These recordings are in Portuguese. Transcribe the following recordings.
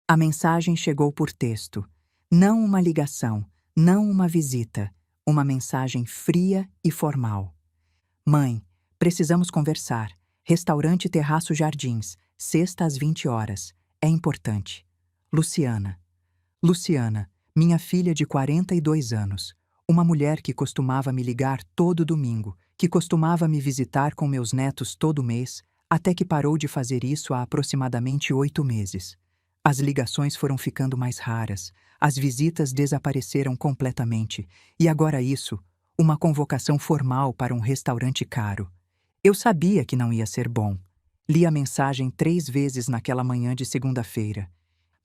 A mensagem chegou por texto. Não uma ligação, não uma visita. Uma mensagem fria e formal. Mãe, precisamos conversar. Restaurante Terraço Jardins, sexta às 20 horas. É importante. Luciana. Luciana, minha filha de 42 anos. Uma mulher que costumava me ligar todo domingo, que costumava me visitar com meus netos todo mês, até que parou de fazer isso há aproximadamente 8 meses. As ligações foram ficando mais raras, as visitas desapareceram completamente, e agora isso, uma convocação formal para um restaurante caro. Eu sabia que não ia ser bom. Li a mensagem 3 vezes naquela manhã de segunda-feira.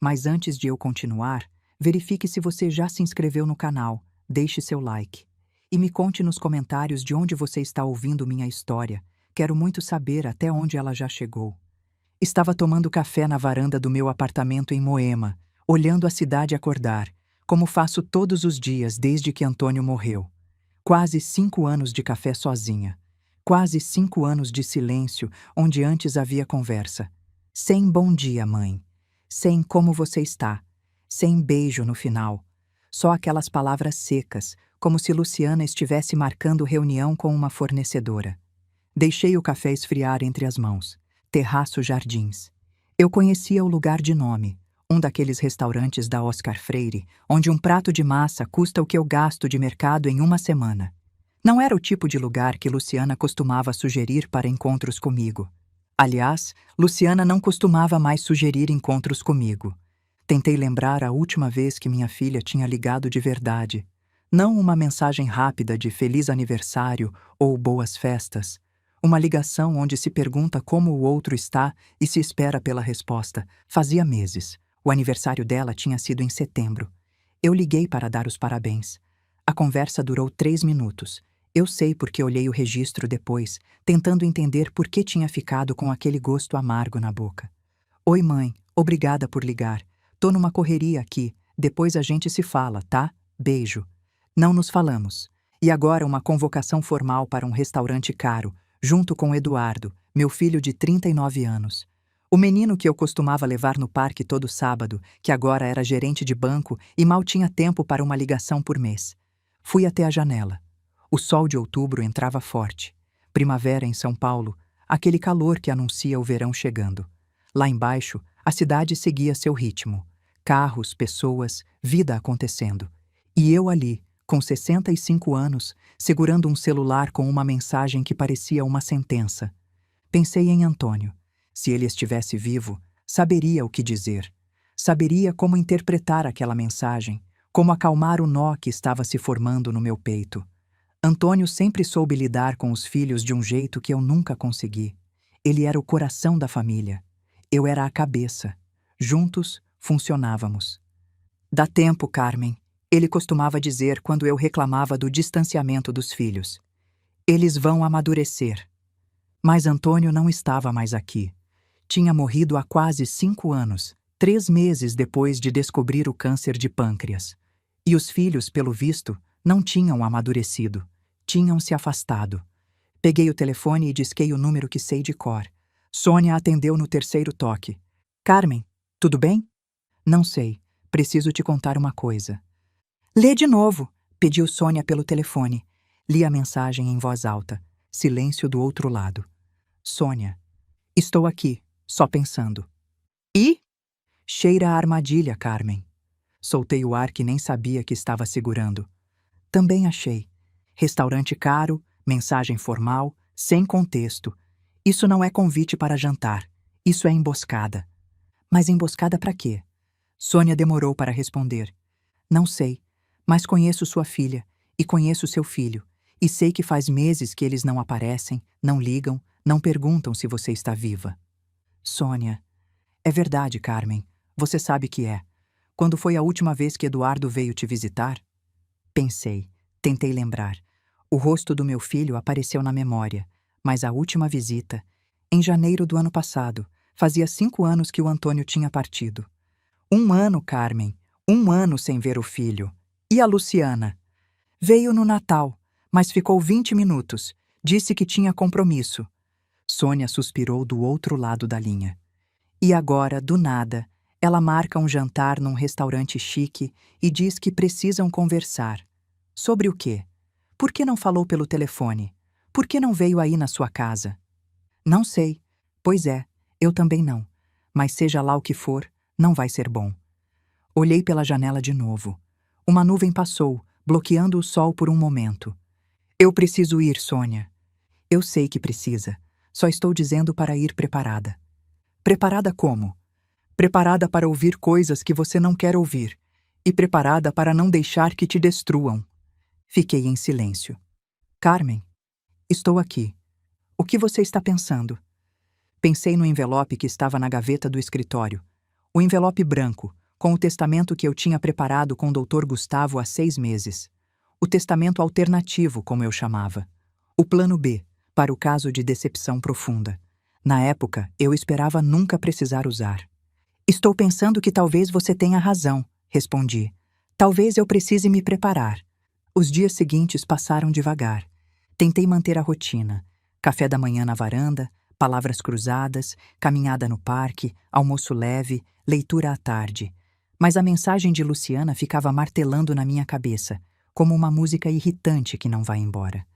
Mas antes de eu continuar, verifique se você já se inscreveu no canal, deixe seu like. E me conte nos comentários de onde você está ouvindo minha história. Quero muito saber até onde ela já chegou. Estava tomando café na varanda do meu apartamento em Moema, olhando a cidade acordar, como faço todos os dias desde que Antônio morreu. Quase 5 anos de café sozinha. Quase 5 anos de silêncio, onde antes havia conversa. Sem bom dia, mãe. Sem como você está. Sem beijo no final. Só aquelas palavras secas, como se Luciana estivesse marcando reunião com uma fornecedora. Deixei o café esfriar entre as mãos. Terraço Jardins. Eu conhecia o lugar de nome, um daqueles restaurantes da Oscar Freire, onde um prato de massa custa o que eu gasto de mercado em uma semana. Não era o tipo de lugar que Luciana costumava sugerir para encontros comigo. Aliás, Luciana não costumava mais sugerir encontros comigo. Tentei lembrar a última vez que minha filha tinha ligado de verdade. Não uma mensagem rápida de feliz aniversário ou boas festas. Uma ligação onde se pergunta como o outro está e se espera pela resposta. Fazia meses. O aniversário dela tinha sido em setembro. Eu liguei para dar os parabéns. A conversa durou 3 minutos. Eu sei porque olhei o registro depois, tentando entender por que tinha ficado com aquele gosto amargo na boca. Oi, mãe. Obrigada por ligar. Tô numa correria aqui. Depois a gente se fala, tá? Beijo. Não nos falamos. E agora uma convocação formal para um restaurante caro, junto com Eduardo, meu filho de 39 anos. O menino que eu costumava levar no parque todo sábado, que agora era gerente de banco e mal tinha tempo para uma ligação por mês. Fui até a janela. O sol de outubro entrava forte. Primavera em São Paulo, aquele calor que anuncia o verão chegando. Lá embaixo, a cidade seguia seu ritmo. Carros, pessoas, vida acontecendo. E eu ali, com 65 anos, segurando um celular com uma mensagem que parecia uma sentença. Pensei em Antônio. Se ele estivesse vivo, saberia o que dizer. Saberia como interpretar aquela mensagem, como acalmar o nó que estava se formando no meu peito. Antônio sempre soube lidar com os filhos de um jeito que eu nunca consegui. Ele era o coração da família. Eu era a cabeça. Juntos, funcionávamos. Dá tempo, Carmen. Ele costumava dizer quando eu reclamava do distanciamento dos filhos. Eles vão amadurecer. Mas Antônio não estava mais aqui. Tinha morrido há quase 5 anos, 3 meses depois de descobrir o câncer de pâncreas. E os filhos, pelo visto, não tinham amadurecido. Tinham se afastado. Peguei o telefone e disquei o número que sei de cor. Sônia atendeu no 3º toque. Carmen, tudo bem? Não sei. Preciso te contar uma coisa. Lê de novo, pediu Sônia pelo telefone. Li a mensagem em voz alta. Silêncio do outro lado. Sônia. Estou aqui, só pensando. E? Cheira a armadilha, Carmen. Soltei o ar que nem sabia que estava segurando. Também achei. Restaurante caro, mensagem formal, sem contexto. Isso não é convite para jantar. Isso é emboscada. Mas emboscada para quê? Sônia demorou para responder. Não sei, mas conheço sua filha e conheço seu filho. E sei que faz meses que eles não aparecem, não ligam, não perguntam se você está viva. Sônia. É verdade, Carmen. Você sabe que é. Quando foi a última vez que Eduardo veio te visitar? Pensei. Tentei lembrar. O rosto do meu filho apareceu na memória, mas a última visita, em janeiro do ano passado, fazia 5 anos que o Antônio tinha partido. 1 ano, Carmen. 1 ano sem ver o filho. E a Luciana? Veio no Natal, mas ficou 20 minutos. Disse que tinha compromisso. Sônia suspirou do outro lado da linha. E agora, do nada, Ela marca um jantar num restaurante chique e diz que precisam conversar. Sobre o quê? Por que não falou pelo telefone? Por que não veio aí na sua casa? Não sei. Pois é, eu também não. Mas seja lá o que for, não vai ser bom. Olhei pela janela de novo. Uma nuvem passou, bloqueando o sol por um momento. Eu preciso ir, Sônia. Eu sei que precisa. Só estou dizendo para ir preparada. Preparada como? Preparada para ouvir coisas que você não quer ouvir. E preparada para não deixar que te destruam. Fiquei em silêncio. Carmen, estou aqui. O que você está pensando? Pensei no envelope que estava na gaveta do escritório. O envelope branco, com o testamento que eu tinha preparado com o Dr. Gustavo há 6 meses. O testamento alternativo, como eu chamava. O plano B, para o caso de decepção profunda. Na época, eu esperava nunca precisar usar. Estou pensando que talvez você tenha razão, respondi. Talvez eu precise me preparar. Os dias seguintes passaram devagar. Tentei manter a rotina. Café da manhã na varanda, palavras cruzadas, caminhada no parque, almoço leve, leitura à tarde. Mas a mensagem de Luciana ficava martelando na minha cabeça, como uma música irritante que não vai embora.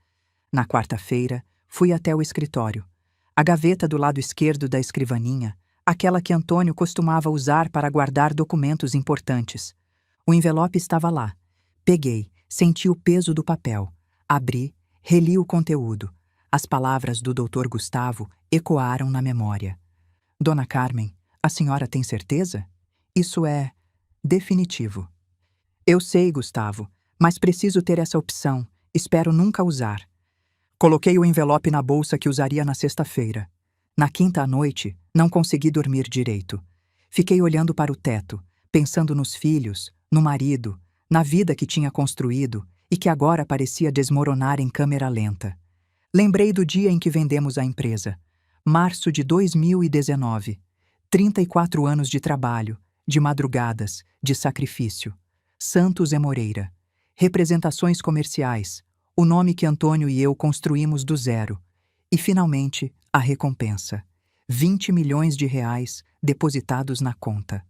Na quarta-feira, fui até o escritório. A gaveta do lado esquerdo da escrivaninha, aquela que Antônio costumava usar para guardar documentos importantes. O envelope estava lá. Peguei, senti o peso do papel. Abri, reli o conteúdo. As palavras do Dr. Gustavo ecoaram na memória. Dona Carmen, a senhora tem certeza? Isso é definitivo. Eu sei, Gustavo, mas preciso ter essa opção. Espero nunca usar. Coloquei o envelope na bolsa que usaria na sexta-feira. Na quinta à noite, não consegui dormir direito. Fiquei olhando para o teto, pensando nos filhos, no marido, na vida que tinha construído e que agora parecia desmoronar em câmera lenta. Lembrei do dia em que vendemos a empresa. Março de 2019. 34 anos de trabalho, de madrugadas, de sacrifício. Santos e Moreira. Representações comerciais. O nome que Antônio e eu construímos do zero. E, finalmente, a recompensa. 20 milhões de reais depositados na conta.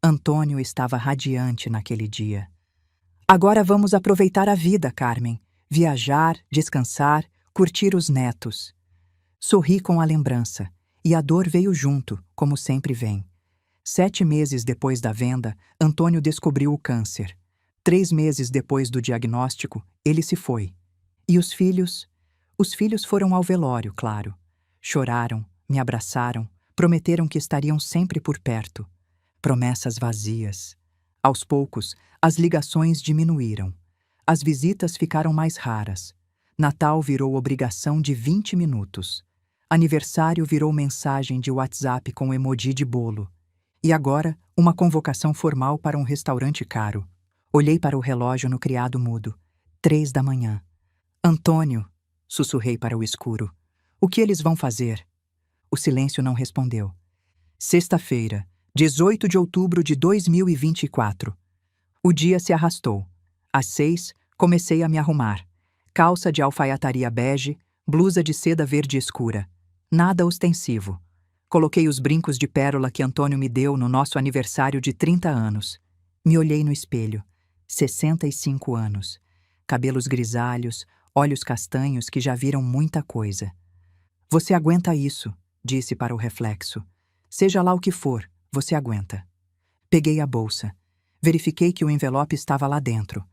Antônio estava radiante naquele dia. Agora vamos aproveitar a vida, Carmen. Viajar, descansar, curtir os netos. Sorri com a lembrança, e a dor veio junto, como sempre vem. 7 meses depois da venda, Antônio descobriu o câncer. 3 meses depois do diagnóstico, ele se foi. E os filhos? Os filhos foram ao velório, claro. Choraram, me abraçaram, prometeram que estariam sempre por perto. Promessas vazias. Aos poucos, as ligações diminuíram. As visitas ficaram mais raras. Natal virou obrigação de 20 minutos. Aniversário virou mensagem de WhatsApp com emoji de bolo. E agora, uma convocação formal para um restaurante caro. Olhei para o relógio no criado mudo. 3 da manhã. Antônio, sussurrei para o escuro. O que eles vão fazer? O silêncio não respondeu. Sexta-feira, 18 de outubro de 2024. O dia se arrastou. Às 6, comecei a me arrumar. Calça de alfaiataria bege, blusa de seda verde escura. Nada ostensivo. Coloquei os brincos de pérola que Antônio me deu no nosso aniversário de 30 anos. Me olhei no espelho. 65 anos. Cabelos grisalhos, olhos castanhos que já viram muita coisa. Você aguenta isso, disse para o reflexo. Seja lá o que for, você aguenta. Peguei a bolsa. Verifiquei que o envelope estava lá dentro.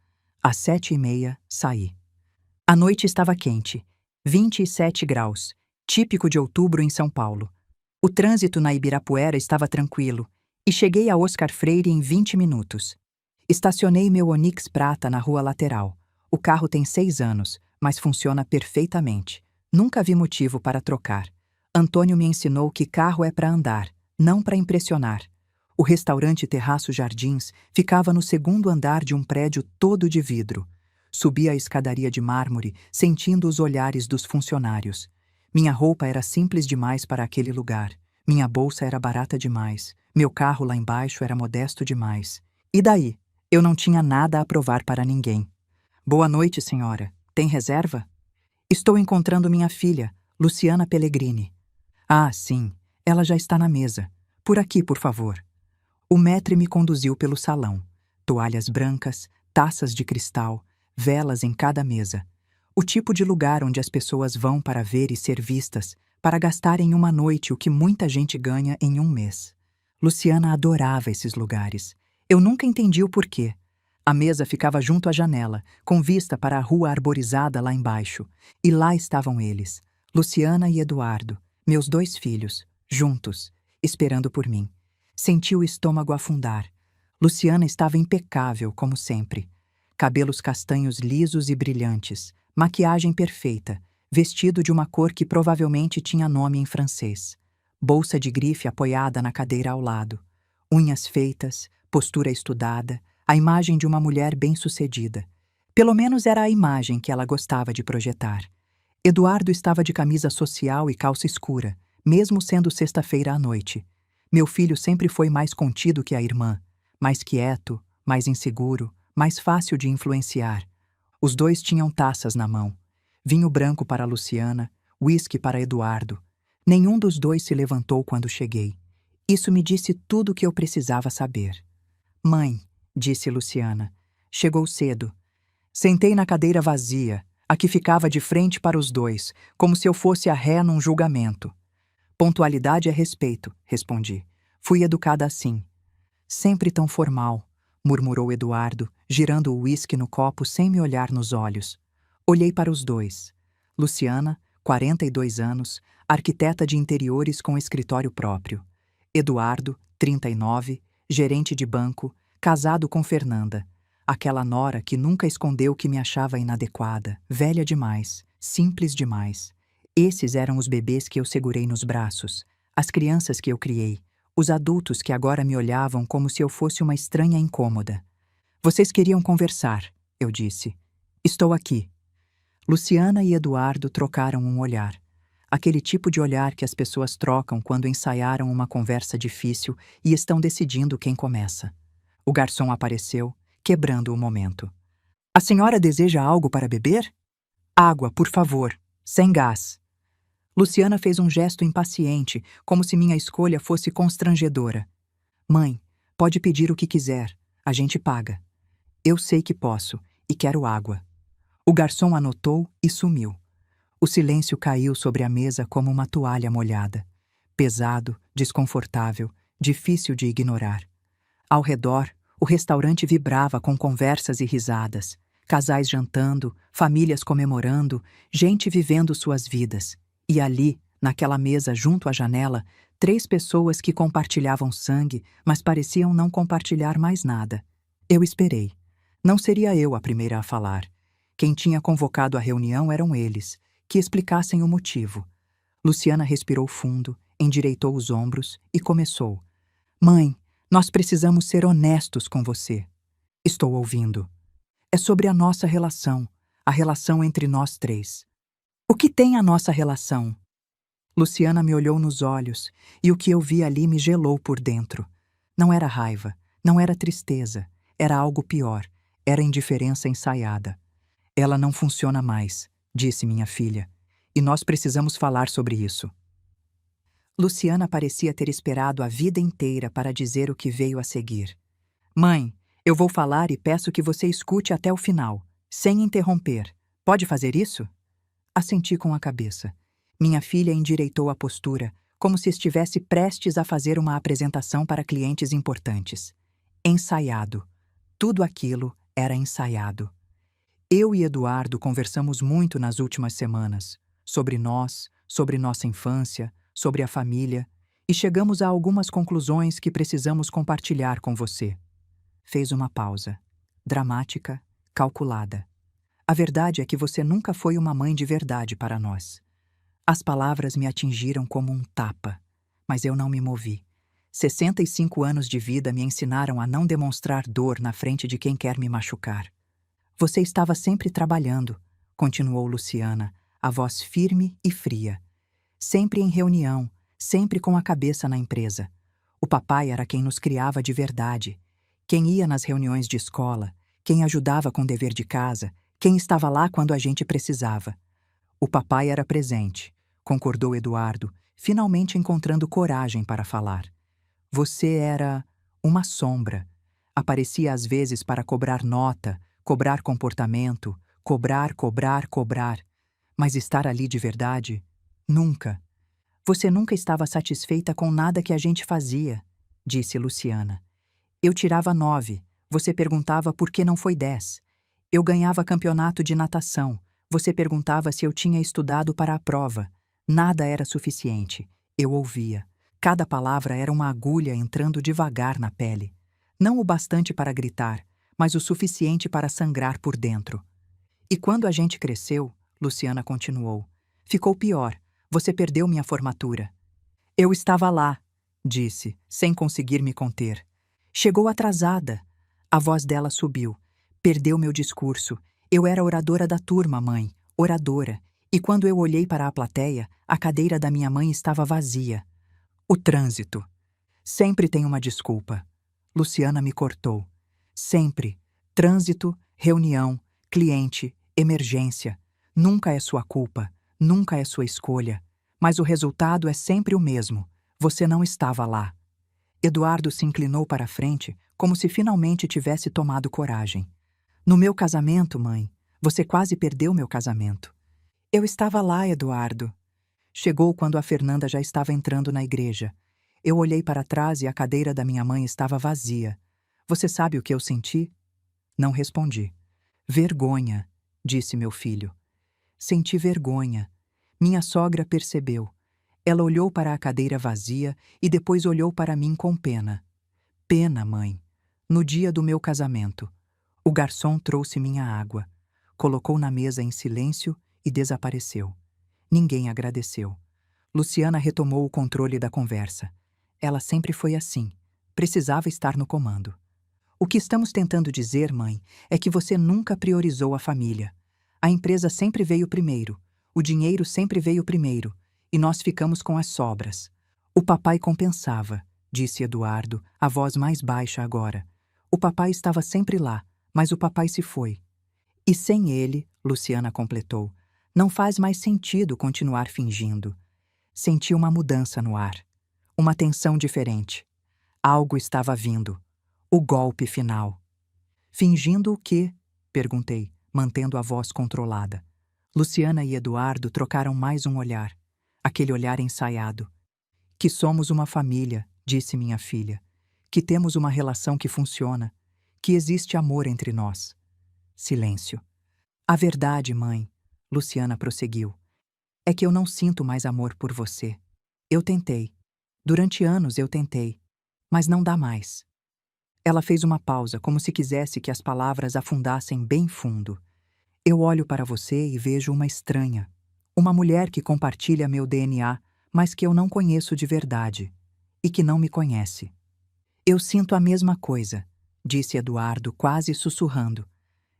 Às 7h30, saí. A noite estava quente. 27 graus. Típico de outubro em São Paulo. O trânsito na Ibirapuera estava tranquilo. E cheguei a Oscar Freire em 20 minutos. Estacionei meu Onix prata na rua lateral. O carro tem 6 anos, mas funciona perfeitamente. Nunca vi motivo para trocar. Antônio me ensinou que carro é para andar, não para impressionar. O restaurante Terraço Jardins ficava no 2º andar de um prédio todo de vidro. Subi a escadaria de mármore, sentindo os olhares dos funcionários. Minha roupa era simples demais para aquele lugar. Minha bolsa era barata demais. Meu carro lá embaixo era modesto demais. E daí? Eu não tinha nada a provar para ninguém. Boa noite, senhora. Tem reserva? Estou encontrando minha filha, Luciana Pellegrini. Ah, sim. Ela já está na mesa. Por aqui, por favor. O maître me conduziu pelo salão. Toalhas brancas, taças de cristal, velas em cada mesa. O tipo de lugar onde as pessoas vão para ver e ser vistas, para gastar em uma noite o que muita gente ganha em um mês. Luciana adorava esses lugares. Eu nunca entendi o porquê. A mesa ficava junto à janela, com vista para a rua arborizada lá embaixo. E lá estavam eles, Luciana e Eduardo, meus 2 filhos, juntos, esperando por mim. Senti o estômago afundar. Luciana estava impecável, como sempre. Cabelos castanhos lisos e brilhantes, maquiagem perfeita, vestido de uma cor que provavelmente tinha nome em francês. Bolsa de grife apoiada na cadeira ao lado. Unhas feitas, postura estudada, a imagem de uma mulher bem-sucedida. Pelo menos era a imagem que ela gostava de projetar. Eduardo estava de camisa social e calça escura, mesmo sendo sexta-feira à noite. Meu filho sempre foi mais contido que a irmã, mais quieto, mais inseguro, mais fácil de influenciar. Os 2 tinham taças na mão. Vinho branco para Luciana, uísque para Eduardo. Nenhum dos 2 se levantou quando cheguei. Isso me disse tudo o que eu precisava saber. Mãe, disse Luciana, chegou cedo. Sentei na cadeira vazia, a que ficava de frente para os 2, como se eu fosse a ré num julgamento. Pontualidade é respeito, respondi. Fui educada assim. Sempre tão formal, murmurou Eduardo, girando o uísque no copo sem me olhar nos olhos. Olhei para os 2. Luciana, 42 anos, arquiteta de interiores com escritório próprio. Eduardo, 39, gerente de banco, casado com Fernanda, aquela nora que nunca escondeu que me achava inadequada, velha demais, simples demais. Esses eram os bebês que eu segurei nos braços, as crianças que eu criei, os adultos que agora me olhavam como se eu fosse uma estranha incômoda. Vocês queriam conversar, eu disse. Estou aqui. Luciana e Eduardo trocaram um olhar. Aquele tipo de olhar que as pessoas trocam quando ensaiaram uma conversa difícil e estão decidindo quem começa. O garçom apareceu, quebrando o momento. A senhora deseja algo para beber? Água, por favor, sem gás. Luciana fez um gesto impaciente, como se minha escolha fosse constrangedora. Mãe, pode pedir o que quiser, a gente paga. Eu sei que posso, e quero água. O garçom anotou e sumiu. O silêncio caiu sobre a mesa como uma toalha molhada. Pesado, desconfortável, difícil de ignorar. Ao redor, o restaurante vibrava com conversas e risadas. Casais jantando, famílias comemorando, gente vivendo suas vidas. E ali, naquela mesa junto à janela, 3 pessoas que compartilhavam sangue, mas pareciam não compartilhar mais nada. Eu esperei. Não seria eu a primeira a falar. Quem tinha convocado a reunião eram eles, que explicassem o motivo. Luciana respirou fundo, endireitou os ombros e começou. Mãe, nós precisamos ser honestos com você. Estou ouvindo. É sobre a nossa relação, a relação entre nós 3. O que tem a nossa relação? Luciana me olhou nos olhos e o que eu vi ali me gelou por dentro. Não era raiva, não era tristeza, era algo pior, era indiferença ensaiada. Ela não funciona mais, disse minha filha, e nós precisamos falar sobre isso. Luciana parecia ter esperado a vida inteira para dizer o que veio a seguir. Mãe, eu vou falar e peço que você escute até o final, sem interromper. Pode fazer isso? Assenti com a cabeça. Minha filha endireitou a postura, como se estivesse prestes a fazer uma apresentação para clientes importantes. Ensaiado. Tudo aquilo era ensaiado. Eu e Eduardo conversamos muito nas últimas semanas, sobre nós, sobre nossa infância, sobre a família, e chegamos a algumas conclusões que precisamos compartilhar com você. Fez uma pausa, dramática, calculada. A verdade é que você nunca foi uma mãe de verdade para nós. As palavras me atingiram como um tapa, mas eu não me movi. 65 anos de vida me ensinaram a não demonstrar dor na frente de quem quer me machucar. Você estava sempre trabalhando, continuou Luciana, a voz firme e fria. Sempre em reunião, sempre com a cabeça na empresa. O papai era quem nos criava de verdade. Quem ia nas reuniões de escola, quem ajudava com o dever de casa, quem estava lá quando a gente precisava. O papai era presente, concordou Eduardo, finalmente encontrando coragem para falar. Você era uma sombra. Aparecia às vezes para cobrar nota, cobrar comportamento, cobrar. Mas estar ali de verdade? Nunca. Você nunca estava satisfeita com nada que a gente fazia, disse Luciana. Eu tirava 9, você perguntava por que não foi 10. Eu ganhava campeonato de natação, você perguntava se eu tinha estudado para a prova. Nada era suficiente. Eu ouvia. Cada palavra era uma agulha entrando devagar na pele. Não o bastante para gritar, mas o suficiente para sangrar por dentro. E quando a gente cresceu, Luciana continuou, ficou pior. Você perdeu minha formatura. Eu estava lá, disse, sem conseguir me conter. Chegou atrasada. A voz dela subiu. Perdeu meu discurso. Eu era oradora da turma, mãe. Oradora. E quando eu olhei para a plateia, a cadeira da minha mãe estava vazia. O trânsito. Sempre tem uma desculpa. Luciana me cortou. Sempre. Trânsito, reunião, cliente, emergência. Nunca é sua culpa. Nunca é sua escolha. Mas o resultado é sempre o mesmo. Você não estava lá. Eduardo se inclinou para a frente, como se finalmente tivesse tomado coragem. No meu casamento, mãe, você quase perdeu meu casamento. Eu estava lá, Eduardo. Chegou quando a Fernanda já estava entrando na igreja. Eu olhei para trás e a cadeira da minha mãe estava vazia. Você sabe o que eu senti? Não respondi. Vergonha, disse meu filho. Senti vergonha. Minha sogra percebeu. Ela olhou para a cadeira vazia e depois olhou para mim com pena. Pena, mãe. No dia do meu casamento. O garçom trouxe minha água. Colocou na mesa em silêncio e desapareceu. Ninguém agradeceu. Luciana retomou o controle da conversa. Ela sempre foi assim. Precisava estar no comando. O que estamos tentando dizer, mãe, é que você nunca priorizou a família. A empresa sempre veio primeiro. O dinheiro sempre veio primeiro. E nós ficamos com as sobras. O papai compensava, disse Eduardo, a voz mais baixa agora. O papai estava sempre lá, mas o papai se foi. E sem ele, Luciana completou, não faz mais sentido continuar fingindo. Senti uma mudança no ar. Uma tensão diferente. Algo estava vindo. O golpe final. Fingindo o quê? Perguntei, mantendo a voz controlada. Luciana e Eduardo trocaram mais um olhar. Aquele olhar ensaiado. Que somos uma família, disse minha filha. Que temos uma relação que funciona. Que existe amor entre nós. Silêncio. A verdade, mãe, Luciana prosseguiu, é que eu não sinto mais amor por você. Eu tentei. Durante anos eu tentei. Mas não dá mais. Ela fez uma pausa, como se quisesse que as palavras afundassem bem fundo. Eu olho para você e vejo uma estranha. Uma mulher que compartilha meu DNA, mas que eu não conheço de verdade. E que não me conhece. Eu sinto a mesma coisa, disse Eduardo, quase sussurrando.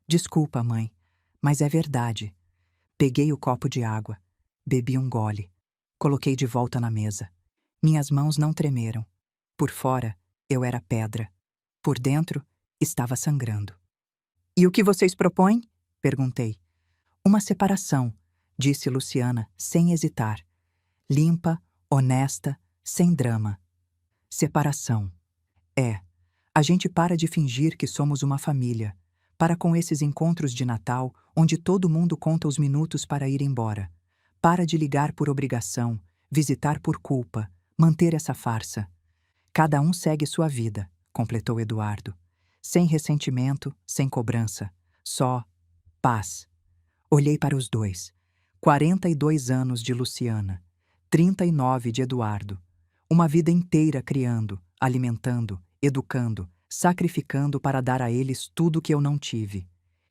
Desculpa, mãe, mas é verdade. Peguei o copo de água. Bebi um gole. Coloquei de volta na mesa. Minhas mãos não tremeram. Por fora, eu era pedra. Por dentro, estava sangrando. E o que vocês propõem? Perguntei. Uma separação, disse Luciana, sem hesitar. Limpa, honesta, sem drama. Separação. É. A gente para de fingir que somos uma família. Para com esses encontros de Natal, onde todo mundo conta os minutos para ir embora. Para de ligar por obrigação, visitar por culpa, manter essa farsa. Cada um segue sua vida, completou Eduardo. Sem ressentimento, sem cobrança. Só paz. Olhei para os dois. 42 anos de Luciana. 39 de Eduardo. Uma vida inteira criando, alimentando, educando, sacrificando para dar a eles tudo que eu não tive.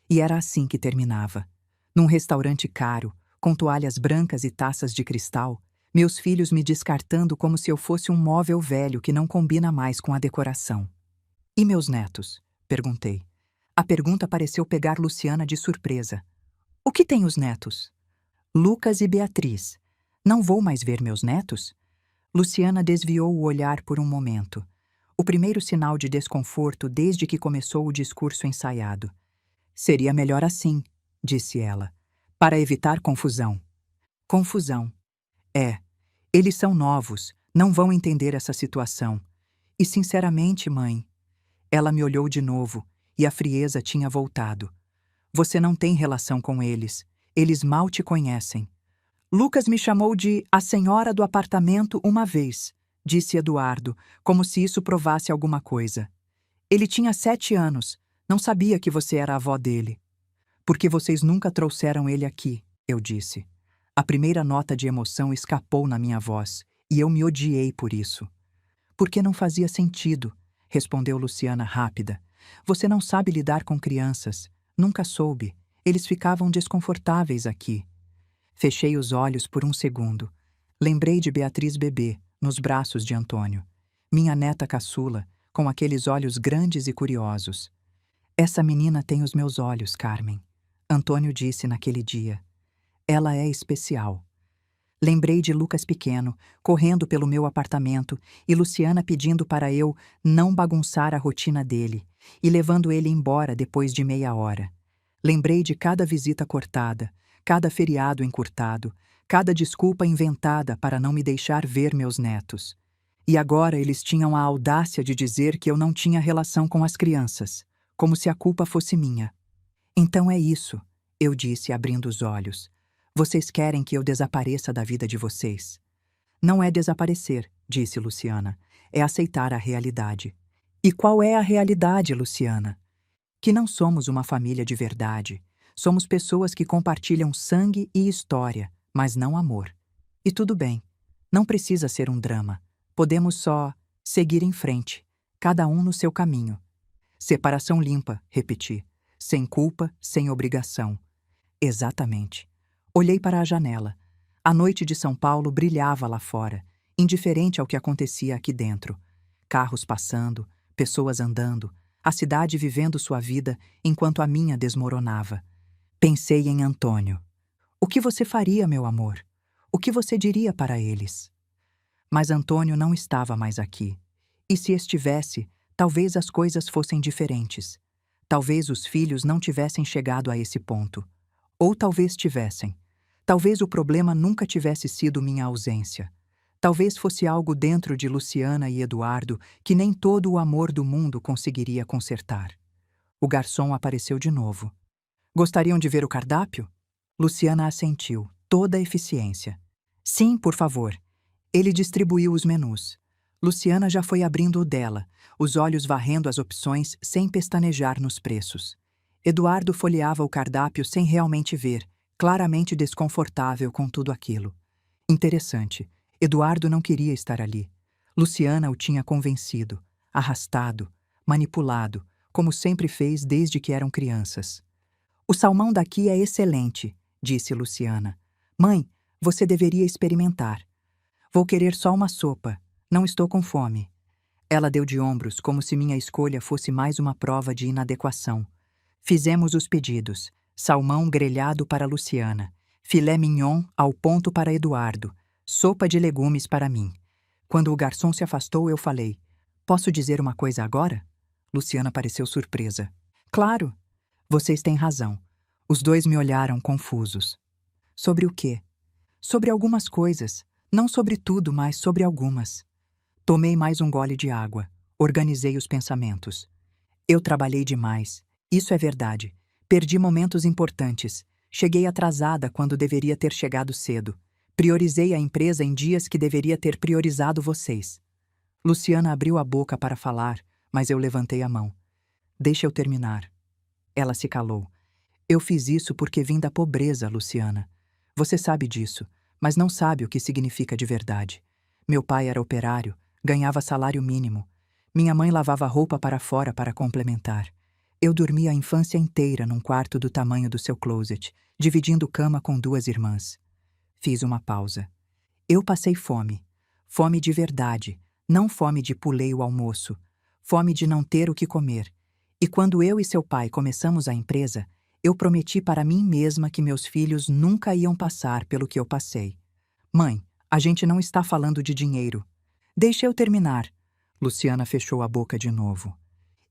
E era assim que terminava. Num restaurante caro, com toalhas brancas e taças de cristal, meus filhos me descartando como se eu fosse um móvel velho que não combina mais com a decoração. E meus netos? Perguntei. A pergunta pareceu pegar Luciana de surpresa. O que têm os netos? Lucas e Beatriz. Não vou mais ver meus netos? Luciana desviou o olhar por um momento. O primeiro sinal de desconforto desde que começou o discurso ensaiado. Seria melhor assim, disse ela, para evitar confusão. Confusão. É. Eles são novos, não vão entender essa situação. E sinceramente, mãe, ela me olhou de novo e a frieza tinha voltado. Você não tem relação com eles. Eles mal te conhecem. Lucas me chamou de a senhora do apartamento uma vez, disse Eduardo, como se isso provasse alguma coisa. Ele tinha 7 anos. Não sabia que você era a avó dele. Porque vocês nunca trouxeram ele aqui, eu disse. A primeira nota de emoção escapou na minha voz, e eu me odiei por isso. Porque não fazia sentido, respondeu Luciana rápida. Você não sabe lidar com crianças. Nunca soube. Eles ficavam desconfortáveis aqui. Fechei os olhos por um segundo. Lembrei de Beatriz bebê, nos braços de Antônio. Minha neta caçula, com aqueles olhos grandes e curiosos. Essa menina tem os meus olhos, Carmen. Antônio disse naquele dia. Ela é especial. Lembrei de Lucas pequeno, correndo pelo meu apartamento, e Luciana pedindo para eu não bagunçar a rotina dele, e levando ele embora depois de meia hora. Lembrei de cada visita cortada, cada feriado encurtado, cada desculpa inventada para não me deixar ver meus netos. E agora eles tinham a audácia de dizer que eu não tinha relação com as crianças, como se a culpa fosse minha. Então é isso, eu disse abrindo os olhos. Vocês querem que eu desapareça da vida de vocês. Não é desaparecer, disse Luciana. É aceitar a realidade. E qual é a realidade, Luciana? Que não somos uma família de verdade. Somos pessoas que compartilham sangue e história, mas não amor. E tudo bem. Não precisa ser um drama. Podemos só seguir em frente, cada um no seu caminho. Separação limpa, repeti. Sem culpa, sem obrigação. Exatamente. Olhei para a janela. A noite de São Paulo brilhava lá fora, indiferente ao que acontecia aqui dentro. Carros passando, pessoas andando, a cidade vivendo sua vida enquanto a minha desmoronava. Pensei em Antônio. O que você faria, meu amor? O que você diria para eles? Mas Antônio não estava mais aqui. E se estivesse, talvez as coisas fossem diferentes. Talvez os filhos não tivessem chegado a esse ponto. Ou talvez tivessem. Talvez o problema nunca tivesse sido minha ausência. Talvez fosse algo dentro de Luciana e Eduardo que nem todo o amor do mundo conseguiria consertar. O garçom apareceu de novo. Gostariam de ver o cardápio? Luciana assentiu, toda a eficiência. Sim, por favor. Ele distribuiu os menus. Luciana já foi abrindo o dela, os olhos varrendo as opções sem pestanejar nos preços. Eduardo folheava o cardápio sem realmente ver, claramente desconfortável com tudo aquilo. Interessante. Eduardo não queria estar ali. Luciana o tinha convencido, arrastado, manipulado, como sempre fez desde que eram crianças. O salmão daqui é excelente, disse Luciana. Mãe, você deveria experimentar. Vou querer só uma sopa. Não estou com fome. Ela deu de ombros, como se minha escolha fosse mais uma prova de inadequação. Fizemos os pedidos. Salmão grelhado para Luciana. Filé mignon ao ponto para Eduardo. Sopa de legumes para mim. Quando o garçom se afastou, eu falei: Posso dizer uma coisa agora? Luciana pareceu surpresa. Claro. Vocês têm razão. Os dois me olharam confusos. Sobre o quê? Sobre algumas coisas. Não sobre tudo, mas sobre algumas. Tomei mais um gole de água. Organizei os pensamentos. Eu trabalhei demais. Isso é verdade. Perdi momentos importantes. Cheguei atrasada quando deveria ter chegado cedo. Priorizei a empresa em dias que deveria ter priorizado vocês. Luciana abriu a boca para falar, mas eu levantei a mão. Deixa eu terminar. Ela se calou. Eu fiz isso porque vim da pobreza, Luciana. Você sabe disso, mas não sabe o que significa de verdade. Meu pai era operário, ganhava salário mínimo. Minha mãe lavava roupa para fora para complementar. Eu dormi a infância inteira num quarto do tamanho do seu closet, dividindo cama com 2 irmãs. Fiz uma pausa. Eu passei fome. Fome de verdade, não fome de pulei o almoço. Fome de não ter o que comer. E quando eu e seu pai começamos a empresa, eu prometi para mim mesma que meus filhos nunca iam passar pelo que eu passei. Mãe, a gente não está falando de dinheiro. Deixa eu terminar. Luciana fechou a boca de novo.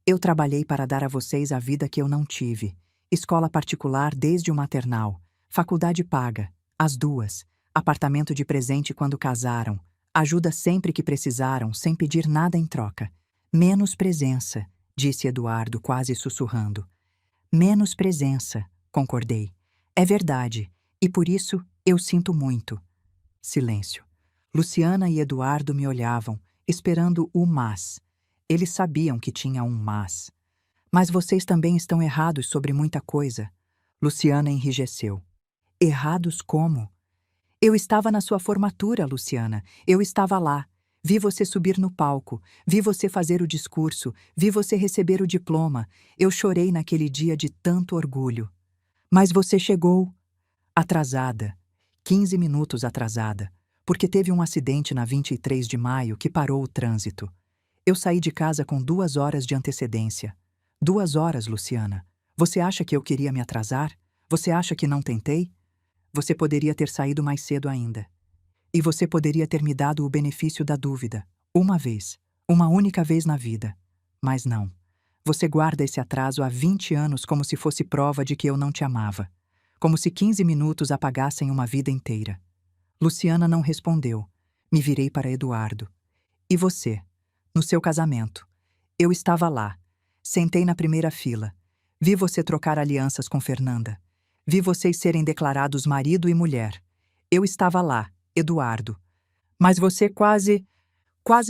Eu trabalhei para dar a vocês a vida que eu não tive. Escola particular desde o maternal. Faculdade paga. As 2. Apartamento de presente quando casaram. Ajuda sempre que precisaram, sem pedir nada em troca. Menos presença, disse Eduardo, quase sussurrando. Menos presença, concordei. É verdade, e por isso eu sinto muito. Silêncio. Luciana e Eduardo me olhavam, esperando o mas. Eles sabiam que tinha um mas. Mas vocês também estão errados sobre muita coisa. Luciana enrijeceu. Errados como? Eu estava na sua formatura, Luciana. Eu estava lá. Vi você subir no palco. Vi você fazer o discurso. Vi você receber o diploma. Eu chorei naquele dia de tanto orgulho. Mas você chegou atrasada. 15 minutos atrasada. Porque teve um acidente na 23 de maio que parou o trânsito. Eu saí de casa com 2 horas de antecedência. 2 horas, Luciana. Você acha que eu queria me atrasar? Você acha que não tentei? Você poderia ter saído mais cedo ainda. E você poderia ter me dado o benefício da dúvida. Uma vez. Uma única vez na vida. Mas não. Você guarda esse atraso há 20 anos como se fosse prova de que eu não te amava. Como se 15 minutos apagassem uma vida inteira. Luciana não respondeu. Me virei para Eduardo. E você? No seu casamento. Eu estava lá. Sentei na primeira fila. Vi você trocar alianças com Fernanda. Vi vocês serem declarados marido e mulher. Eu estava lá, Eduardo. Mas você quase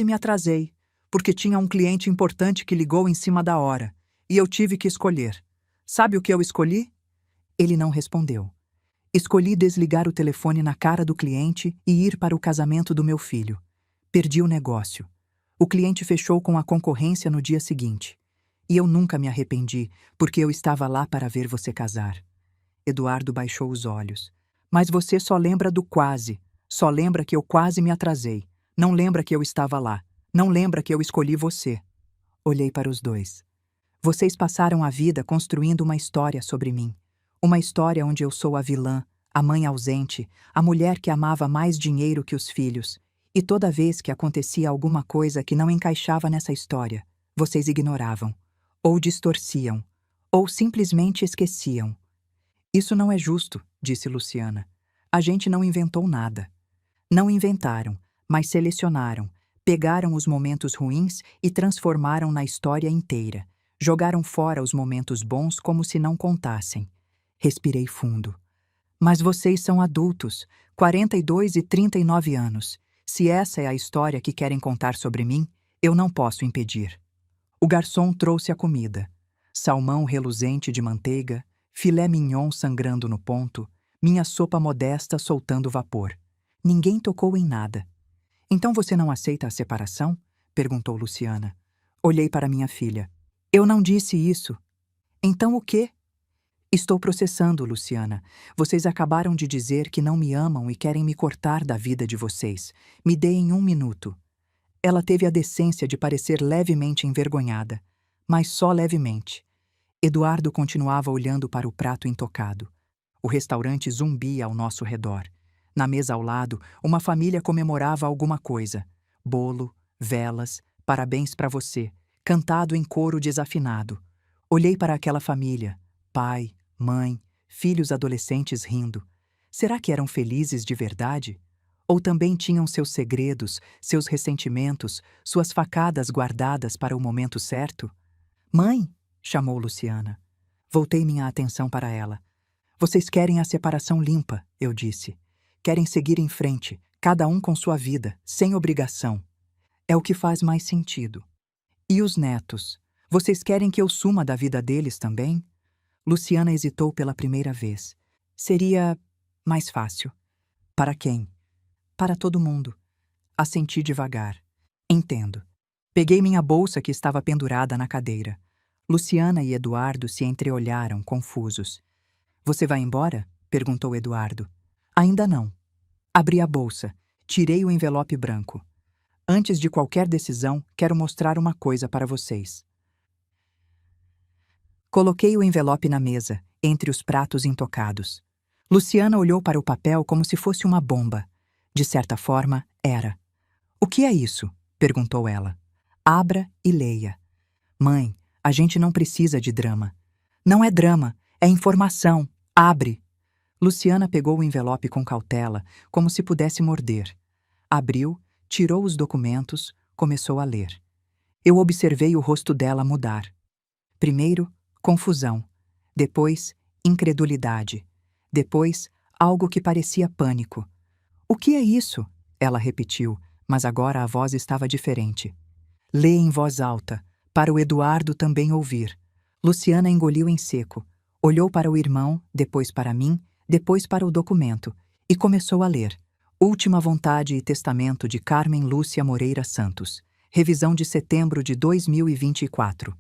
me atrasei, porque tinha um cliente importante que ligou em cima da hora, e eu tive que escolher. Sabe o que eu escolhi? Ele não respondeu. Escolhi desligar o telefone na cara do cliente e ir para o casamento do meu filho. Perdi o negócio. O cliente fechou com a concorrência no dia seguinte. E eu nunca me arrependi, porque eu estava lá para ver você casar. Eduardo baixou os olhos. Mas você só lembra do quase. Só lembra que eu quase me atrasei. Não lembra que eu estava lá. Não lembra que eu escolhi você. Olhei para os dois. Vocês passaram a vida construindo uma história sobre mim. Uma história onde eu sou a vilã, a mãe ausente, a mulher que amava mais dinheiro que os filhos. E toda vez que acontecia alguma coisa que não encaixava nessa história, vocês ignoravam, ou distorciam, ou simplesmente esqueciam. Isso não é justo, disse Luciana. A gente não inventou nada. Não inventaram, mas selecionaram, pegaram os momentos ruins e transformaram na história inteira. Jogaram fora os momentos bons como se não contassem. Respirei fundo. Mas vocês são adultos, 42 e 39 anos. Se essa é a história que querem contar sobre mim, eu não posso impedir. O garçom trouxe a comida. Salmão reluzente de manteiga, filé mignon sangrando no ponto, minha sopa modesta soltando vapor. Ninguém tocou em nada. Então você não aceita a separação? Perguntou Luciana. Olhei para minha filha. Eu não disse isso. Então o quê? Estou processando, Luciana. Vocês acabaram de dizer que não me amam e querem me cortar da vida de vocês. Me deem 1 minuto. Ela teve a decência de parecer levemente envergonhada, mas só levemente. Eduardo continuava olhando para o prato intocado. O restaurante zumbia ao nosso redor. Na mesa ao lado, uma família comemorava alguma coisa. Bolo, velas, parabéns para você, cantado em coro desafinado. Olhei para aquela família. Pai, mãe, filhos adolescentes rindo. Será que eram felizes de verdade? Ou também tinham seus segredos, seus ressentimentos, suas facadas guardadas para o momento certo? Mãe, chamou Luciana. Voltei minha atenção para ela. Vocês querem a separação limpa, eu disse. Querem seguir em frente, cada um com sua vida, sem obrigação. É o que faz mais sentido. E os netos? Vocês querem que eu suma da vida deles também? Luciana hesitou pela primeira vez. Seria mais fácil. Para quem? Para todo mundo. Assenti devagar. Entendo. Peguei minha bolsa que estava pendurada na cadeira. Luciana e Eduardo se entreolharam, confusos. Você vai embora? Perguntou Eduardo. Ainda não. Abri a bolsa. Tirei o envelope branco. Antes de qualquer decisão, quero mostrar uma coisa para vocês. Coloquei o envelope na mesa, entre os pratos intocados. Luciana olhou para o papel como se fosse uma bomba. De certa forma, era. O que é isso? Perguntou ela. Abra e leia. Mãe, a gente não precisa de drama. Não é drama, é informação. Abre. Luciana pegou o envelope com cautela, como se pudesse morder. Abriu, tirou os documentos, começou a ler. Eu observei o rosto dela mudar. Primeiro, confusão. Depois, incredulidade. Depois, algo que parecia pânico. "O que é isso?" ela repetiu, mas agora a voz estava diferente. Lê em voz alta, para o Eduardo também ouvir. Luciana engoliu em seco. Olhou para o irmão, depois para mim, depois para o documento, e começou a ler. Última vontade e testamento de Carmen Lúcia Moreira Santos. Revisão de setembro de 2024.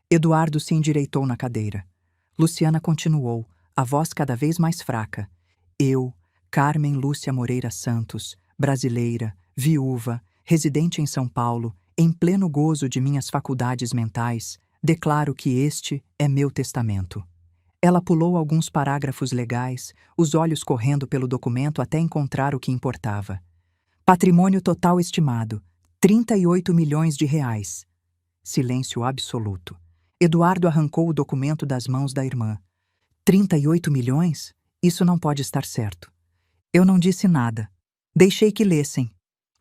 Eduardo se endireitou na cadeira. Luciana continuou, a voz cada vez mais fraca. Eu, Carmen Lúcia Moreira Santos, brasileira, viúva, residente em São Paulo, em pleno gozo de minhas faculdades mentais, declaro que este é meu testamento. Ela pulou alguns parágrafos legais, os olhos correndo pelo documento até encontrar o que importava. Patrimônio total estimado, 38 milhões de reais. Silêncio absoluto. Eduardo arrancou o documento das mãos da irmã. 38 milhões? Isso não pode estar certo. Eu não disse nada. Deixei que lessem.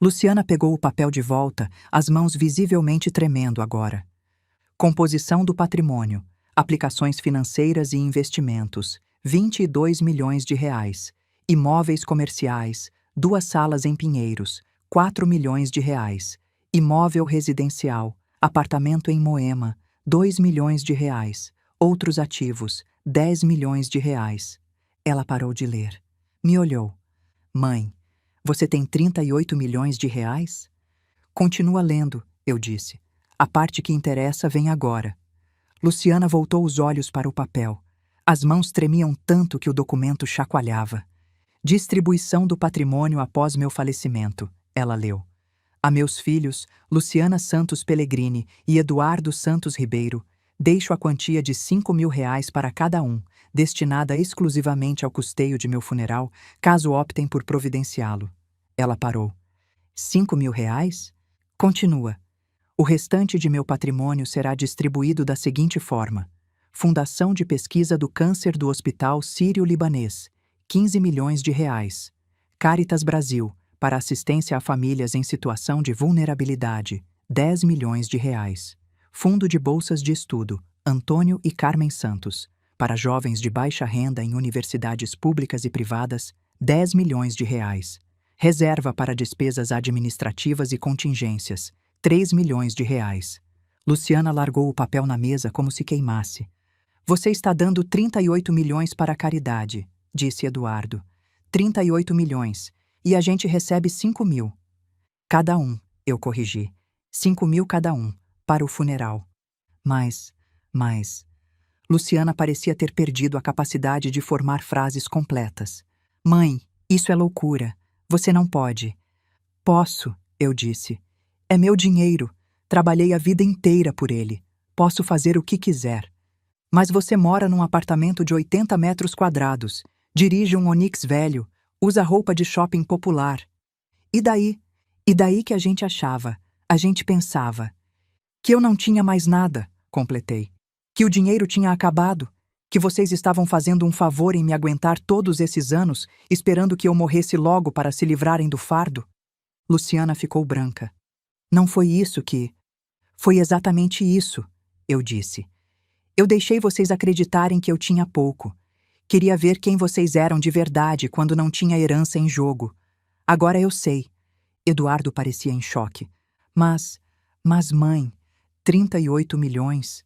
Luciana pegou o papel de volta, as mãos visivelmente tremendo agora. Composição do patrimônio. Aplicações financeiras e investimentos, 22 milhões de reais. Imóveis comerciais, 2 salas em Pinheiros, 4 milhões de reais. Imóvel residencial, apartamento em Moema, 2 milhões de reais. Outros ativos, 10 milhões de reais. Ela parou de ler. Me olhou. Mãe, você tem 38 milhões de reais? Continua lendo, eu disse. A parte que interessa vem agora. Luciana voltou os olhos para o papel. As mãos tremiam tanto que o documento chacoalhava. Distribuição do patrimônio após meu falecimento, ela leu. A meus filhos, Luciana Santos Pellegrini e Eduardo Santos Ribeiro, deixo a quantia de 5 mil reais para cada um, destinada exclusivamente ao custeio de meu funeral, caso optem por providenciá-lo. Ela parou. 5 mil reais? Continua. O restante de meu patrimônio será distribuído da seguinte forma: Fundação de Pesquisa do Câncer do Hospital Sírio-Libanês, 15 milhões de reais. Caritas Brasil, para assistência a famílias em situação de vulnerabilidade, 10 milhões de reais. Fundo de Bolsas de Estudo, Antônio e Carmen Santos, para jovens de baixa renda em universidades públicas e privadas, 10 milhões de reais. Reserva para despesas administrativas e contingências, 3 milhões de reais. Luciana largou o papel na mesa como se queimasse. Você está dando 38 milhões para a caridade, disse Eduardo. 38 milhões. E a gente recebe 5 mil. Cada um, eu corrigi. 5 mil cada um, para o funeral. Mas... Luciana parecia ter perdido a capacidade de formar frases completas. Mãe, isso é loucura. Você não pode. Posso, eu disse. É meu dinheiro. Trabalhei a vida inteira por ele. Posso fazer o que quiser. Mas você mora num apartamento de 80 metros quadrados, dirige um Onix velho, usa roupa de shopping popular. E daí? E daí que a gente achava, a gente pensava. Que eu não tinha mais nada, completei. Que o dinheiro tinha acabado. Que vocês estavam fazendo um favor em me aguentar todos esses anos, esperando que eu morresse logo para se livrarem do fardo. Luciana ficou branca. Não foi isso que... Foi exatamente isso, eu disse. Eu deixei vocês acreditarem que eu tinha pouco. Queria ver quem vocês eram de verdade quando não tinha herança em jogo. Agora eu sei. Eduardo parecia em choque. Mas mãe, 38 milhões.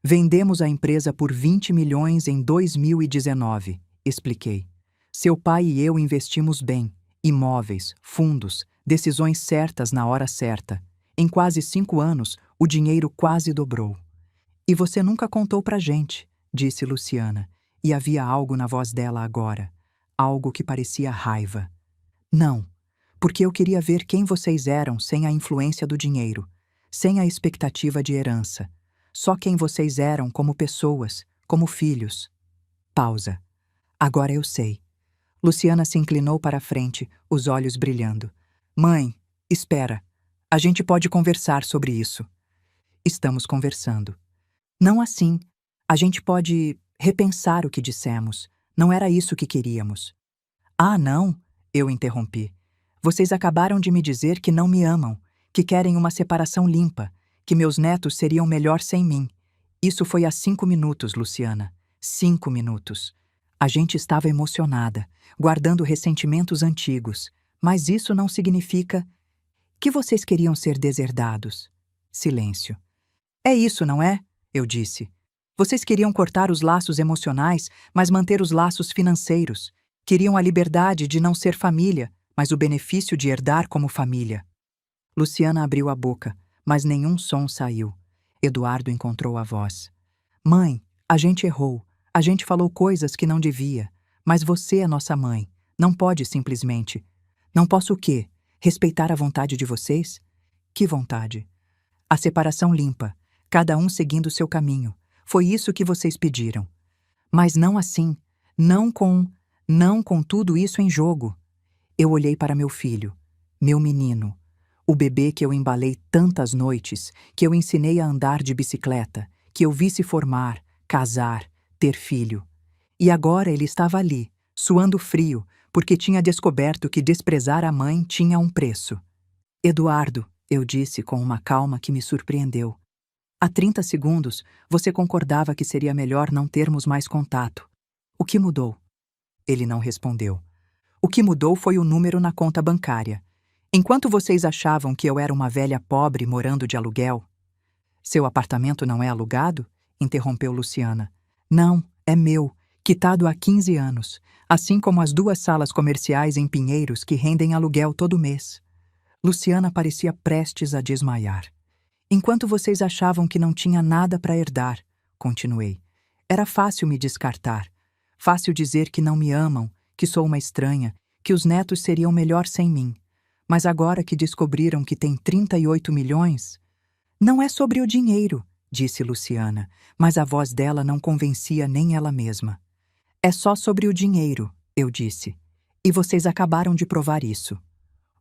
Vendemos a empresa por 20 milhões em 2019, expliquei. Seu pai e eu investimos bem. Imóveis, fundos, decisões certas na hora certa. Em quase 5 anos, o dinheiro quase dobrou. E você nunca contou pra gente, disse Luciana, e havia algo na voz dela agora, algo que parecia raiva. Não, porque eu queria ver quem vocês eram sem a influência do dinheiro, sem a expectativa de herança, só quem vocês eram como pessoas, como filhos. Pausa. Agora eu sei. Luciana se inclinou para a frente, os olhos brilhando. Mãe, espera. A gente pode conversar sobre isso. Estamos conversando. Não assim. A gente pode repensar o que dissemos. Não era isso que queríamos. Ah, não, eu interrompi. Vocês acabaram de me dizer que não me amam, que querem uma separação limpa, que meus netos seriam melhor sem mim. Isso foi há 5 minutos, Luciana. 5 minutos. A gente estava emocionada, guardando ressentimentos antigos, mas isso não significa que vocês queriam ser deserdados. Silêncio. É isso, não é? Eu disse. Vocês queriam cortar os laços emocionais, mas manter os laços financeiros. Queriam a liberdade de não ser família, mas o benefício de herdar como família. Luciana abriu a boca, mas nenhum som saiu. Eduardo encontrou a voz. Mãe, a gente errou. A gente falou coisas que não devia. Mas você é nossa mãe. Não pode simplesmente. Não posso o quê? Respeitar a vontade de vocês? Que vontade? A separação limpa, cada um seguindo seu caminho. Foi isso que vocês pediram. Mas não assim. Não com tudo isso em jogo. Eu olhei para meu filho, meu menino, o bebê que eu embalei tantas noites, que eu ensinei a andar de bicicleta, que eu vi se formar, casar, ter filho. E agora ele estava ali, suando frio, porque tinha descoberto que desprezar a mãe tinha um preço. Eduardo, eu disse com uma calma que me surpreendeu. Há 30 segundos, você concordava que seria melhor não termos mais contato. O que mudou? Ele não respondeu. O que mudou foi o número na conta bancária. Enquanto vocês achavam que eu era uma velha pobre morando de aluguel... Seu apartamento não é alugado? Interrompeu Luciana. Não, é meu, quitado há 15 anos, assim como as 2 salas comerciais em Pinheiros que rendem aluguel todo mês. Luciana parecia prestes a desmaiar. Enquanto vocês achavam que não tinha nada para herdar, continuei. Era fácil me descartar. Fácil dizer que não me amam, que sou uma estranha, que os netos seriam melhor sem mim. Mas agora que descobriram que tem 38 milhões... Não é sobre o dinheiro, disse Luciana, mas a voz dela não convencia nem ela mesma. É só sobre o dinheiro, eu disse. E vocês acabaram de provar isso.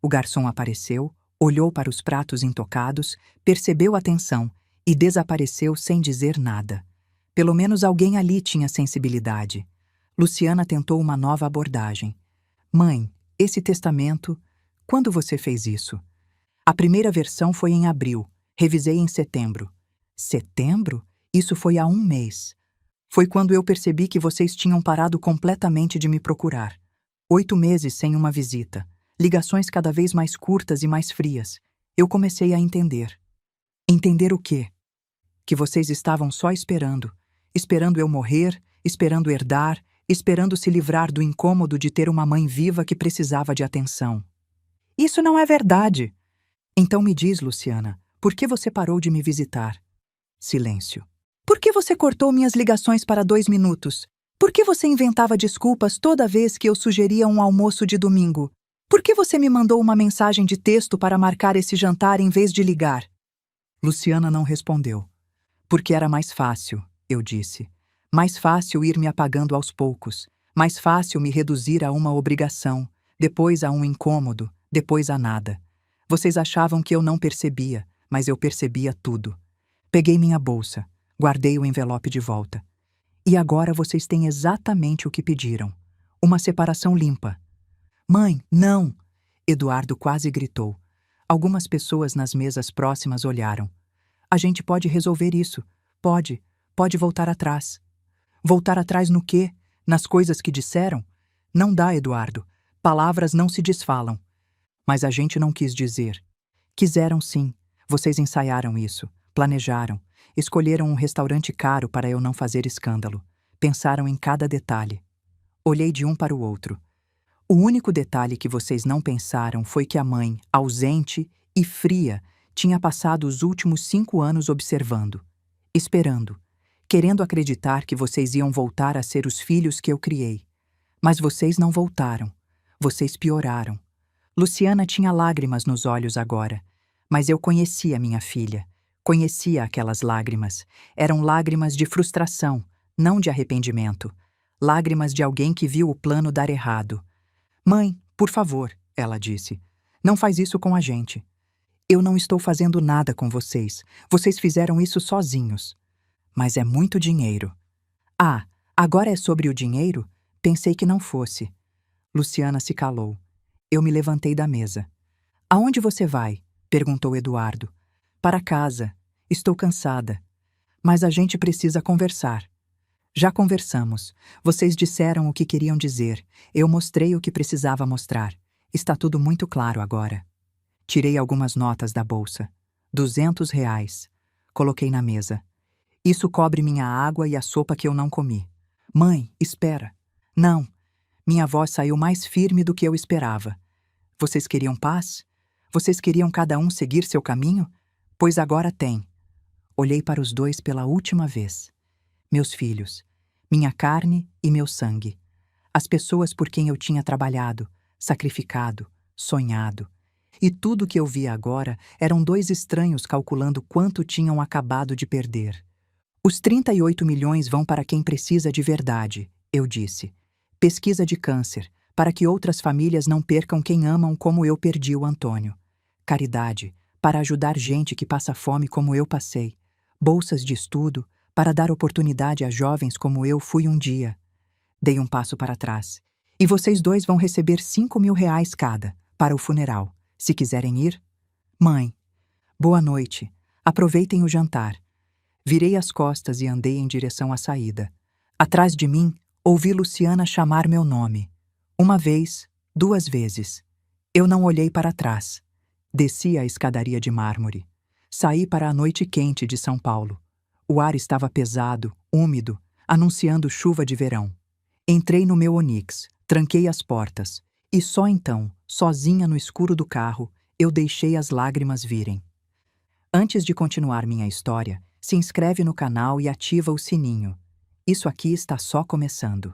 O garçom apareceu, olhou para os pratos intocados, percebeu a tensão e desapareceu sem dizer nada. Pelo menos alguém ali tinha sensibilidade. Luciana tentou uma nova abordagem. Mãe, esse testamento... Quando você fez isso? A primeira versão foi em abril. Revisei em setembro. Setembro? Isso foi há 1 mês. Foi quando eu percebi que vocês tinham parado completamente de me procurar. 8 meses sem uma visita. Ligações cada vez mais curtas e mais frias. Eu comecei a entender. Entender o quê? Que vocês estavam só esperando. Esperando eu morrer, esperando herdar, esperando se livrar do incômodo de ter uma mãe viva que precisava de atenção. Isso não é verdade. Então me diz, Luciana, por que você parou de me visitar? Silêncio. Por que você cortou minhas ligações para 2 minutos? Por que você inventava desculpas toda vez que eu sugeria um almoço de domingo? Por que você me mandou uma mensagem de texto para marcar esse jantar em vez de ligar? Luciana não respondeu. Porque era mais fácil, eu disse. Mais fácil ir me apagando aos poucos. Mais fácil me reduzir a uma obrigação, depois a um incômodo, depois a nada. Vocês achavam que eu não percebia, mas eu percebia tudo. Peguei minha bolsa, guardei o envelope de volta. E agora vocês têm exatamente o que pediram. Uma separação limpa. Mãe, não! Eduardo quase gritou. Algumas pessoas nas mesas próximas olharam. A gente pode resolver isso. Pode voltar atrás. Voltar atrás no quê? Nas coisas que disseram? Não dá, Eduardo. Palavras não se desfalam. Mas a gente não quis dizer. Quiseram sim. Vocês ensaiaram isso, planejaram, escolheram um restaurante caro para eu não fazer escândalo. Pensaram em cada detalhe. Olhei de um para o outro. O único detalhe que vocês não pensaram foi que a mãe, ausente e fria, tinha passado os últimos 5 anos observando, esperando, querendo acreditar que vocês iam voltar a ser os filhos que eu criei. Mas vocês não voltaram. Vocês pioraram. Luciana tinha lágrimas nos olhos agora, mas eu conhecia minha filha. Conhecia aquelas lágrimas. Eram lágrimas de frustração, não de arrependimento. Lágrimas de alguém que viu o plano dar errado. Mãe, por favor, ela disse. Não faz isso com a gente. Eu não estou fazendo nada com vocês. Vocês fizeram isso sozinhos. Mas é muito dinheiro. Ah, agora é sobre o dinheiro? Pensei que não fosse. Luciana se calou. Eu me levantei da mesa. Aonde você vai? Perguntou Eduardo. Para casa. Estou cansada. Mas a gente precisa conversar. Já conversamos. Vocês disseram o que queriam dizer. Eu mostrei o que precisava mostrar. Está tudo muito claro agora. Tirei algumas notas da bolsa. R$ 200. Coloquei na mesa. Isso cobre minha água e a sopa que eu não comi. Mãe, espera. Não. Minha voz saiu mais firme do que eu esperava. Vocês queriam paz? Vocês queriam cada um seguir seu caminho? Pois agora tem. Olhei para os dois pela última vez. Meus filhos, minha carne e meu sangue. As pessoas por quem eu tinha trabalhado, sacrificado, sonhado. E tudo que eu via agora eram dois estranhos calculando quanto tinham acabado de perder. Os 38 milhões vão para quem precisa de verdade, eu disse. Pesquisa de câncer, para que outras famílias não percam quem amam como eu perdi o Antônio. Caridade, para ajudar gente que passa fome como eu passei. Bolsas de estudo, para dar oportunidade a jovens como eu fui um dia. Dei um passo para trás. E vocês dois vão receber R$ 5.000 cada, para o funeral, se quiserem ir. Mãe, boa noite. Aproveitem o jantar. Virei as costas e andei em direção à saída. Atrás de mim, ouvi Luciana chamar meu nome. Uma vez, 2 vezes. Eu não olhei para trás. Desci a escadaria de mármore. Saí para a noite quente de São Paulo. O ar estava pesado, úmido, anunciando chuva de verão. Entrei no meu Onix, tranquei as portas, e só então, sozinha no escuro do carro, eu deixei as lágrimas virem. Antes de continuar minha história, se inscreve no canal e ativa o sininho. Isso aqui está só começando.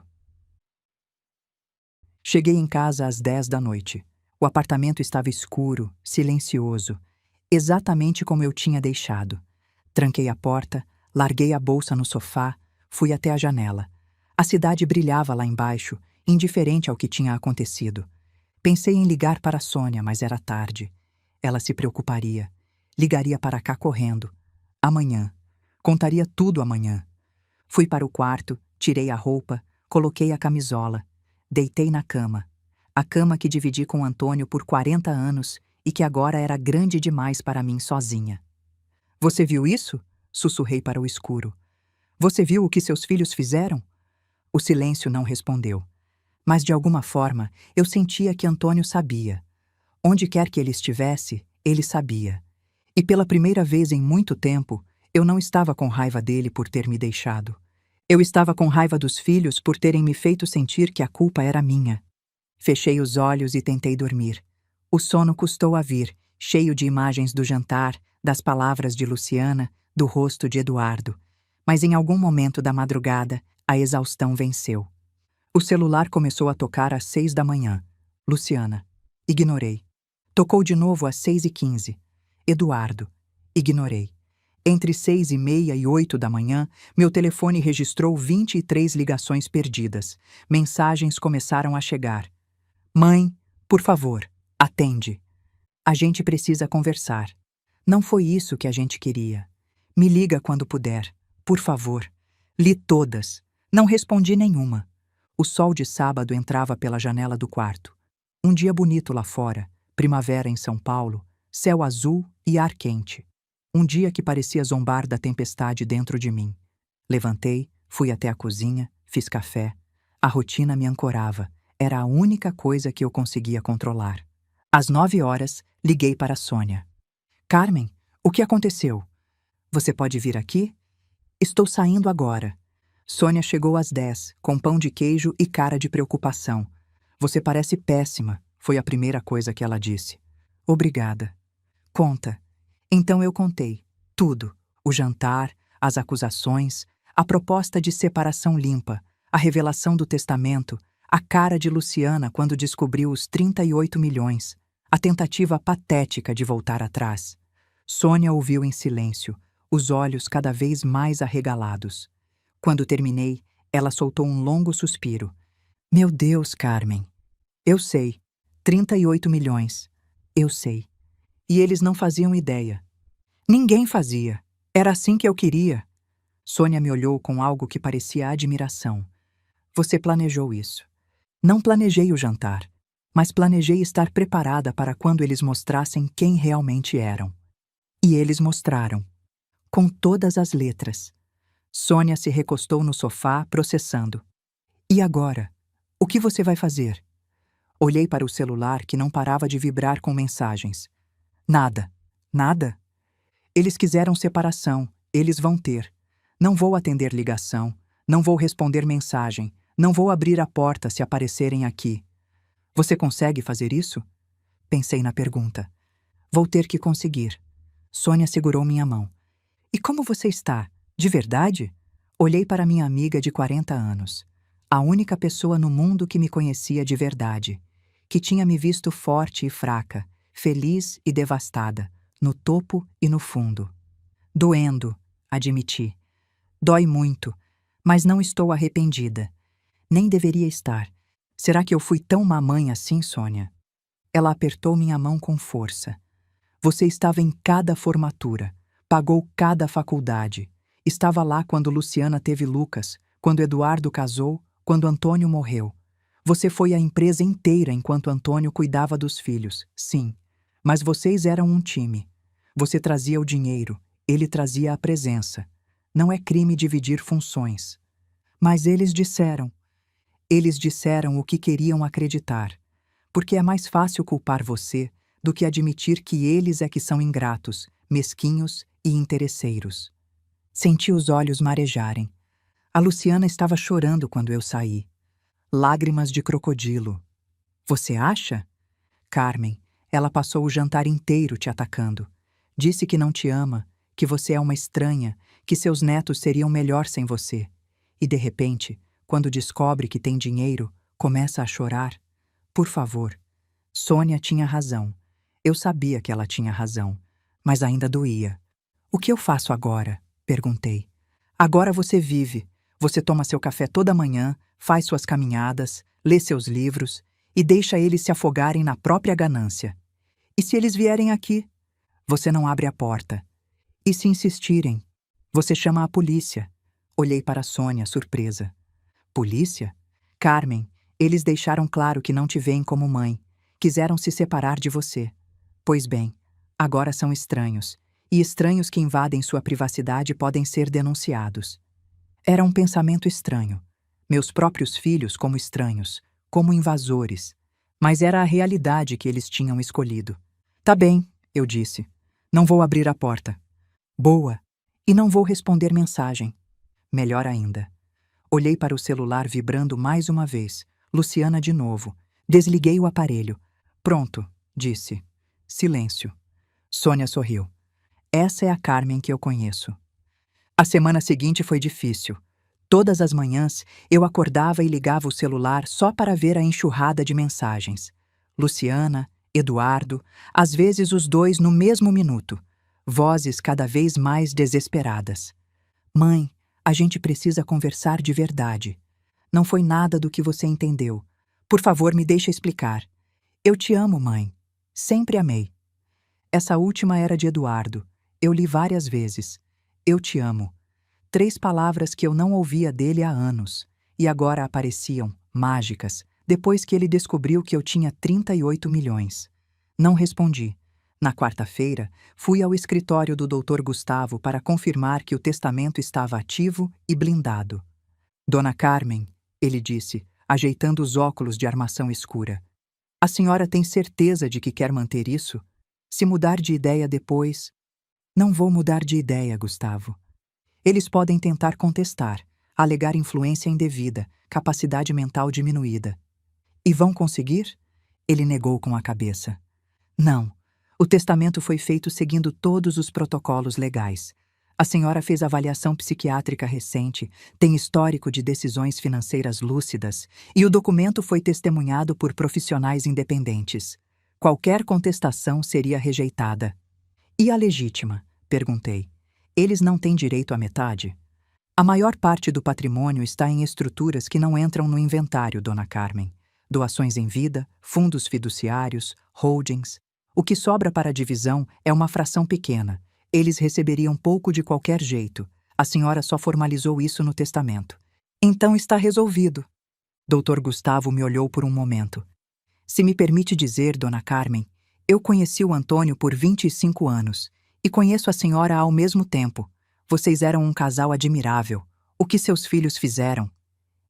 Cheguei em casa às 10 da noite. O apartamento estava escuro, silencioso, exatamente como eu tinha deixado. Tranquei a porta, larguei a bolsa no sofá, fui até a janela. A cidade brilhava lá embaixo, indiferente ao que tinha acontecido. Pensei em ligar para a Sônia, mas era tarde. Ela se preocuparia. Ligaria para cá correndo. Amanhã. Contaria tudo amanhã. Fui para o quarto, tirei a roupa, coloquei a camisola. Deitei na cama. A cama que dividi com Antônio por 40 anos e que agora era grande demais para mim sozinha. Você viu isso? Sussurrei para o escuro. Você viu o que seus filhos fizeram? O silêncio não respondeu. Mas de alguma forma eu sentia que Antônio sabia. Onde quer que ele estivesse, ele sabia. E pela primeira vez em muito tempo, eu não estava com raiva dele por ter me deixado. Eu estava com raiva dos filhos por terem me feito sentir que a culpa era minha. Fechei os olhos e tentei dormir. O sono custou a vir, cheio de imagens do jantar, das palavras de Luciana, do rosto de Eduardo. Mas em algum momento da madrugada, a exaustão venceu. O celular começou a tocar às 6 da manhã. Luciana. Ignorei. Tocou de novo às 6h15. Eduardo. Ignorei. Entre 6h30 e 8 da manhã, meu telefone registrou 23 ligações perdidas. Mensagens começaram a chegar. Mãe, por favor, atende. A gente precisa conversar. Não foi isso que a gente queria. Me liga quando puder, por favor. Li todas. Não respondi nenhuma. O sol de sábado entrava pela janela do quarto. Um dia bonito lá fora, primavera em São Paulo, céu azul e ar quente. Um dia que parecia zombar da tempestade dentro de mim. Levantei, fui até a cozinha, fiz café. A rotina me ancorava. Era a única coisa que eu conseguia controlar. Às 9 horas, liguei para a Sônia. Carmen, o que aconteceu? Você pode vir aqui? Estou saindo agora. Sônia chegou às 10, com pão de queijo e cara de preocupação. Você parece péssima, foi a primeira coisa que ela disse. Obrigada. Conta. Então eu contei. Tudo. O jantar, as acusações, a proposta de separação limpa, a revelação do testamento, a cara de Luciana quando descobriu os 38 milhões, a tentativa patética de voltar atrás. Sônia ouviu em silêncio, os olhos cada vez mais arregalados. Quando terminei, ela soltou um longo suspiro. Meu Deus, Carmen. Eu sei. 38 milhões. Eu sei. E eles não faziam ideia. Ninguém fazia. Era assim que eu queria. Sônia me olhou com algo que parecia admiração. Você planejou isso. Não planejei o jantar, mas planejei estar preparada para quando eles mostrassem quem realmente eram. E eles mostraram. com todas as letras. Sônia se recostou no sofá, processando. E agora? O que você vai fazer? Olhei para o celular que não parava de vibrar com mensagens. Nada. Nada? Eles quiseram separação. Eles vão ter. Não vou atender ligação. Não vou responder mensagem. Não vou abrir a porta se aparecerem aqui. Você consegue fazer isso? Pensei na pergunta. Vou ter que conseguir. Sônia segurou minha mão. E como você está? De verdade? Olhei para minha amiga de 40 anos. A única pessoa no mundo que me conhecia de verdade. Que tinha me visto forte e fraca, feliz e devastada, no topo e no fundo. Doendo, admiti. Dói muito, mas não estou arrependida. Nem deveria estar. Será que eu fui tão mamãe assim, Sônia? Ela apertou minha mão com força. Você estava em cada formatura, pagou cada faculdade. Estava lá quando Luciana teve Lucas, quando Eduardo casou, quando Antônio morreu. Você foi a empresa inteira enquanto Antônio cuidava dos filhos, sim. Mas vocês eram um time. Você trazia o dinheiro, ele trazia a presença. Não é crime dividir funções. Mas eles disseram o que queriam acreditar. Porque é mais fácil culpar você do que admitir que eles é que são ingratos, mesquinhos e interesseiros. Senti os olhos marejarem. A Luciana estava chorando quando eu saí. Lágrimas de crocodilo. Você acha? Carmen, ela passou o jantar inteiro te atacando. Disse que não te ama, que você é uma estranha, que seus netos seriam melhor sem você. E de repente, quando descobre que tem dinheiro, começa a chorar. Por favor. Sônia tinha razão. Eu sabia que ela tinha razão, mas ainda doía. O que eu faço agora? Perguntei. Agora você vive. Você toma seu café toda manhã, faz suas caminhadas, lê seus livros e deixa eles se afogarem na própria ganância. E se eles vierem aqui? Você não abre a porta. E se insistirem? Você chama a polícia. Olhei para Sônia, surpresa. Polícia? Carmen, eles deixaram claro que não te veem como mãe. Quiseram se separar de você. Pois bem, agora são estranhos. E estranhos que invadem sua privacidade podem ser denunciados. Era um pensamento estranho. Meus próprios filhos como estranhos, como invasores. Mas era a realidade que eles tinham escolhido. Tá bem, eu disse. Não vou abrir a porta. Boa. E não vou responder mensagem. Melhor ainda. Olhei para o celular vibrando mais uma vez. Luciana de novo. Desliguei o aparelho. Pronto, disse. Silêncio. Sônia sorriu. Essa é a Carmen que eu conheço. A semana seguinte foi difícil. Todas as manhãs, eu acordava e ligava o celular só para ver a enxurrada de mensagens. Luciana, Eduardo, às vezes os dois no mesmo minuto. Vozes cada vez mais desesperadas. Mãe, a gente precisa conversar de verdade. Não foi nada do que você entendeu. Por favor, me deixa explicar. Eu te amo, mãe. Sempre amei. Essa última era de Eduardo. Eu li várias vezes. Eu te amo. 3 palavras que eu não ouvia dele há anos. E agora apareciam, mágicas, depois que ele descobriu que eu tinha 38 milhões. Não respondi. Na quarta-feira, fui ao escritório do Dr. Gustavo para confirmar que o testamento estava ativo e blindado. Dona Carmen, ele disse, ajeitando os óculos de armação escura. A senhora tem certeza de que quer manter isso? Se mudar de ideia depois... Não vou mudar de ideia, Gustavo. Eles podem tentar contestar, alegar influência indevida, capacidade mental diminuída. E vão conseguir? Ele negou com a cabeça. Não. O testamento foi feito seguindo todos os protocolos legais. A senhora fez avaliação psiquiátrica recente, tem histórico de decisões financeiras lúcidas e o documento foi testemunhado por profissionais independentes. Qualquer contestação seria rejeitada. E a legítima? Perguntei. Eles não têm direito à metade? A maior parte do patrimônio está em estruturas que não entram no inventário, Dona Carmen. Doações em vida, fundos fiduciários, holdings. O que sobra para a divisão é uma fração pequena. Eles receberiam pouco de qualquer jeito. A senhora só formalizou isso no testamento. Então está resolvido. Dr. Gustavo me olhou por um momento. Se me permite dizer, Dona Carmen, eu conheci o Antônio por 25 anos e conheço a senhora ao mesmo tempo. Vocês eram um casal admirável. O que seus filhos fizeram?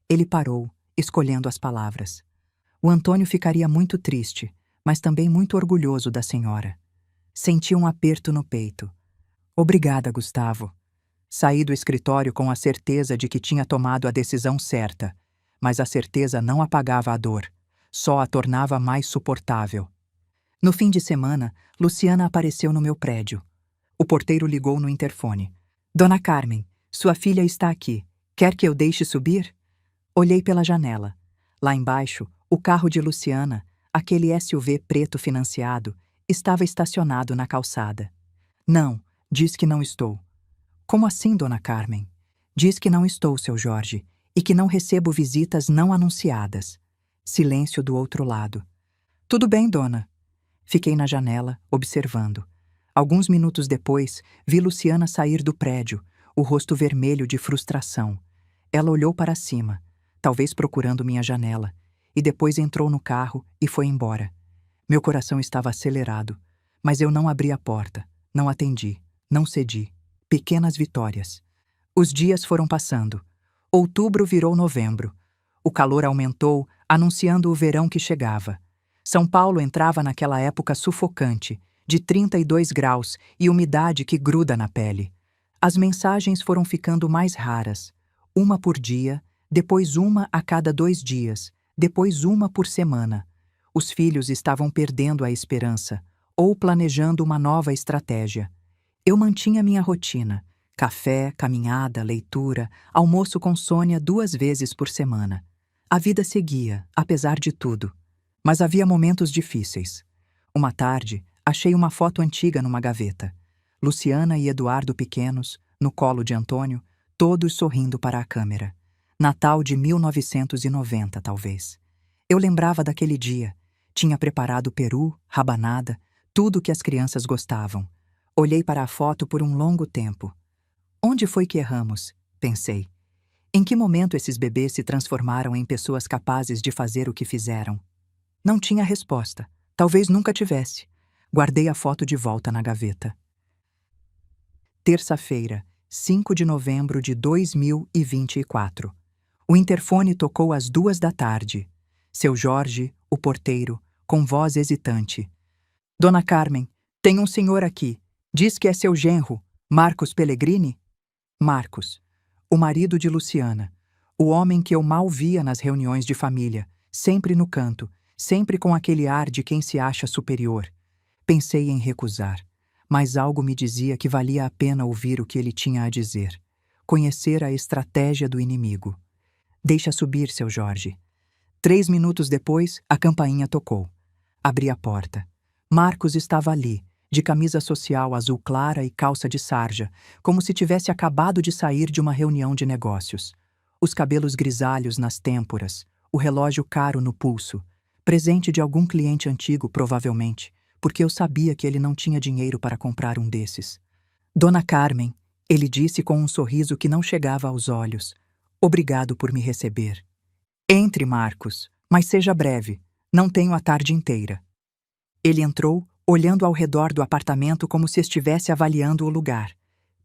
Ele parou, escolhendo as palavras. O Antônio ficaria muito triste, mas também muito orgulhoso da senhora. Senti um aperto no peito. Obrigada, Gustavo. Saí do escritório com a certeza de que tinha tomado a decisão certa, mas a certeza não apagava a dor, só a tornava mais suportável. No fim de semana, Luciana apareceu no meu prédio. O porteiro ligou no interfone. Dona Carmen, sua filha está aqui. Quer que eu deixe subir? Olhei pela janela. Lá embaixo, o carro de Luciana, aquele SUV preto financiado, estava estacionado na calçada. Não, diz que não estou. Como assim, Dona Carmen? Diz que não estou, seu Jorge, e que não recebo visitas não anunciadas. Silêncio do outro lado. Tudo bem, dona. Fiquei na janela, observando. Alguns minutos depois, vi Luciana sair do prédio, o rosto vermelho de frustração. Ela olhou para cima, talvez procurando minha janela, e depois entrou no carro e foi embora. Meu coração estava acelerado, mas eu não abri a porta, não atendi, não cedi. Pequenas vitórias. Os dias foram passando. Outubro virou novembro. O calor aumentou, anunciando o verão que chegava. São Paulo entrava naquela época sufocante, de 32 graus e umidade que gruda na pele. As mensagens foram ficando mais raras. Uma por dia, depois uma a cada 2 dias, depois uma por semana. Os filhos estavam perdendo a esperança, ou planejando uma nova estratégia. Eu mantinha minha rotina. Café, caminhada, leitura, almoço com Sônia 2 vezes por semana. A vida seguia, apesar de tudo. Mas havia momentos difíceis. Uma tarde, achei uma foto antiga numa gaveta. Luciana e Eduardo pequenos, no colo de Antônio, todos sorrindo para a câmera. Natal de 1990, talvez. Eu lembrava daquele dia. Tinha preparado peru, rabanada, tudo que as crianças gostavam. Olhei para a foto por um longo tempo. Onde foi que erramos? Pensei. Em que momento esses bebês se transformaram em pessoas capazes de fazer o que fizeram? Não tinha resposta. Talvez nunca tivesse. Guardei a foto de volta na gaveta. Terça-feira, 5 de novembro de 2024. O interfone tocou às 2 da tarde. Seu Jorge, o porteiro, com voz hesitante. Dona Carmen, tem um senhor aqui. Diz que é seu genro, Marcos Pellegrini? Marcos, o marido de Luciana, o homem que eu mal via nas reuniões de família, sempre no canto, sempre com aquele ar de quem se acha superior. Pensei em recusar, mas algo me dizia que valia a pena ouvir o que ele tinha a dizer, conhecer a estratégia do inimigo. Deixa subir, seu Jorge. 3 minutos depois, a campainha tocou. Abri a porta. Marcos estava ali, de camisa social azul clara e calça de sarja, como se tivesse acabado de sair de uma reunião de negócios. Os cabelos grisalhos nas têmporas, o relógio caro no pulso, presente de algum cliente antigo, provavelmente, porque eu sabia que ele não tinha dinheiro para comprar um desses. Dona Carmen, ele disse com um sorriso que não chegava aos olhos. Obrigado por me receber. Entre, Marcos, mas seja breve, não tenho a tarde inteira. Ele entrou, olhando ao redor do apartamento como se estivesse avaliando o lugar.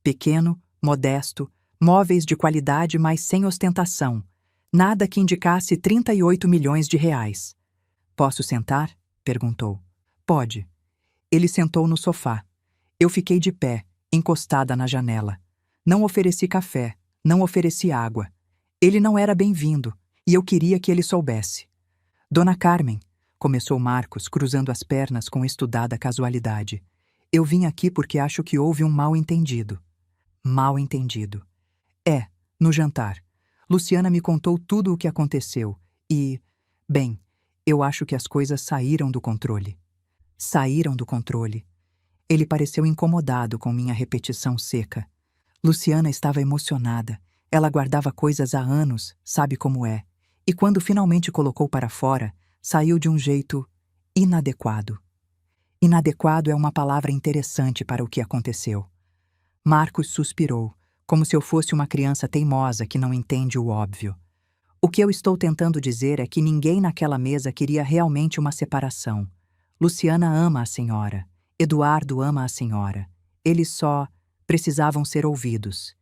Pequeno, modesto, móveis de qualidade, mas sem ostentação. Nada que indicasse 38 milhões de reais. Posso sentar? Perguntou. Pode. Ele sentou no sofá. Eu fiquei de pé, encostada na janela. Não ofereci café, não ofereci água. Ele não era bem-vindo, e eu queria que ele soubesse. Dona Carmen, começou Marcos, cruzando as pernas com estudada casualidade. Eu vim aqui porque acho que houve um mal-entendido. Mal-entendido. No jantar. Luciana me contou tudo o que aconteceu e, bem, eu acho que as coisas saíram do controle. Saíram do controle. Ele pareceu incomodado com minha repetição seca. Luciana estava emocionada. Ela guardava coisas há anos, sabe como é. E quando finalmente colocou para fora, saiu de um jeito inadequado. Inadequado é uma palavra interessante para o que aconteceu. Marcos suspirou, como se eu fosse uma criança teimosa que não entende o óbvio. O que eu estou tentando dizer é que ninguém naquela mesa queria realmente uma separação. Luciana ama a senhora. Eduardo ama a senhora. Eles só Precisavam ser ouvidos.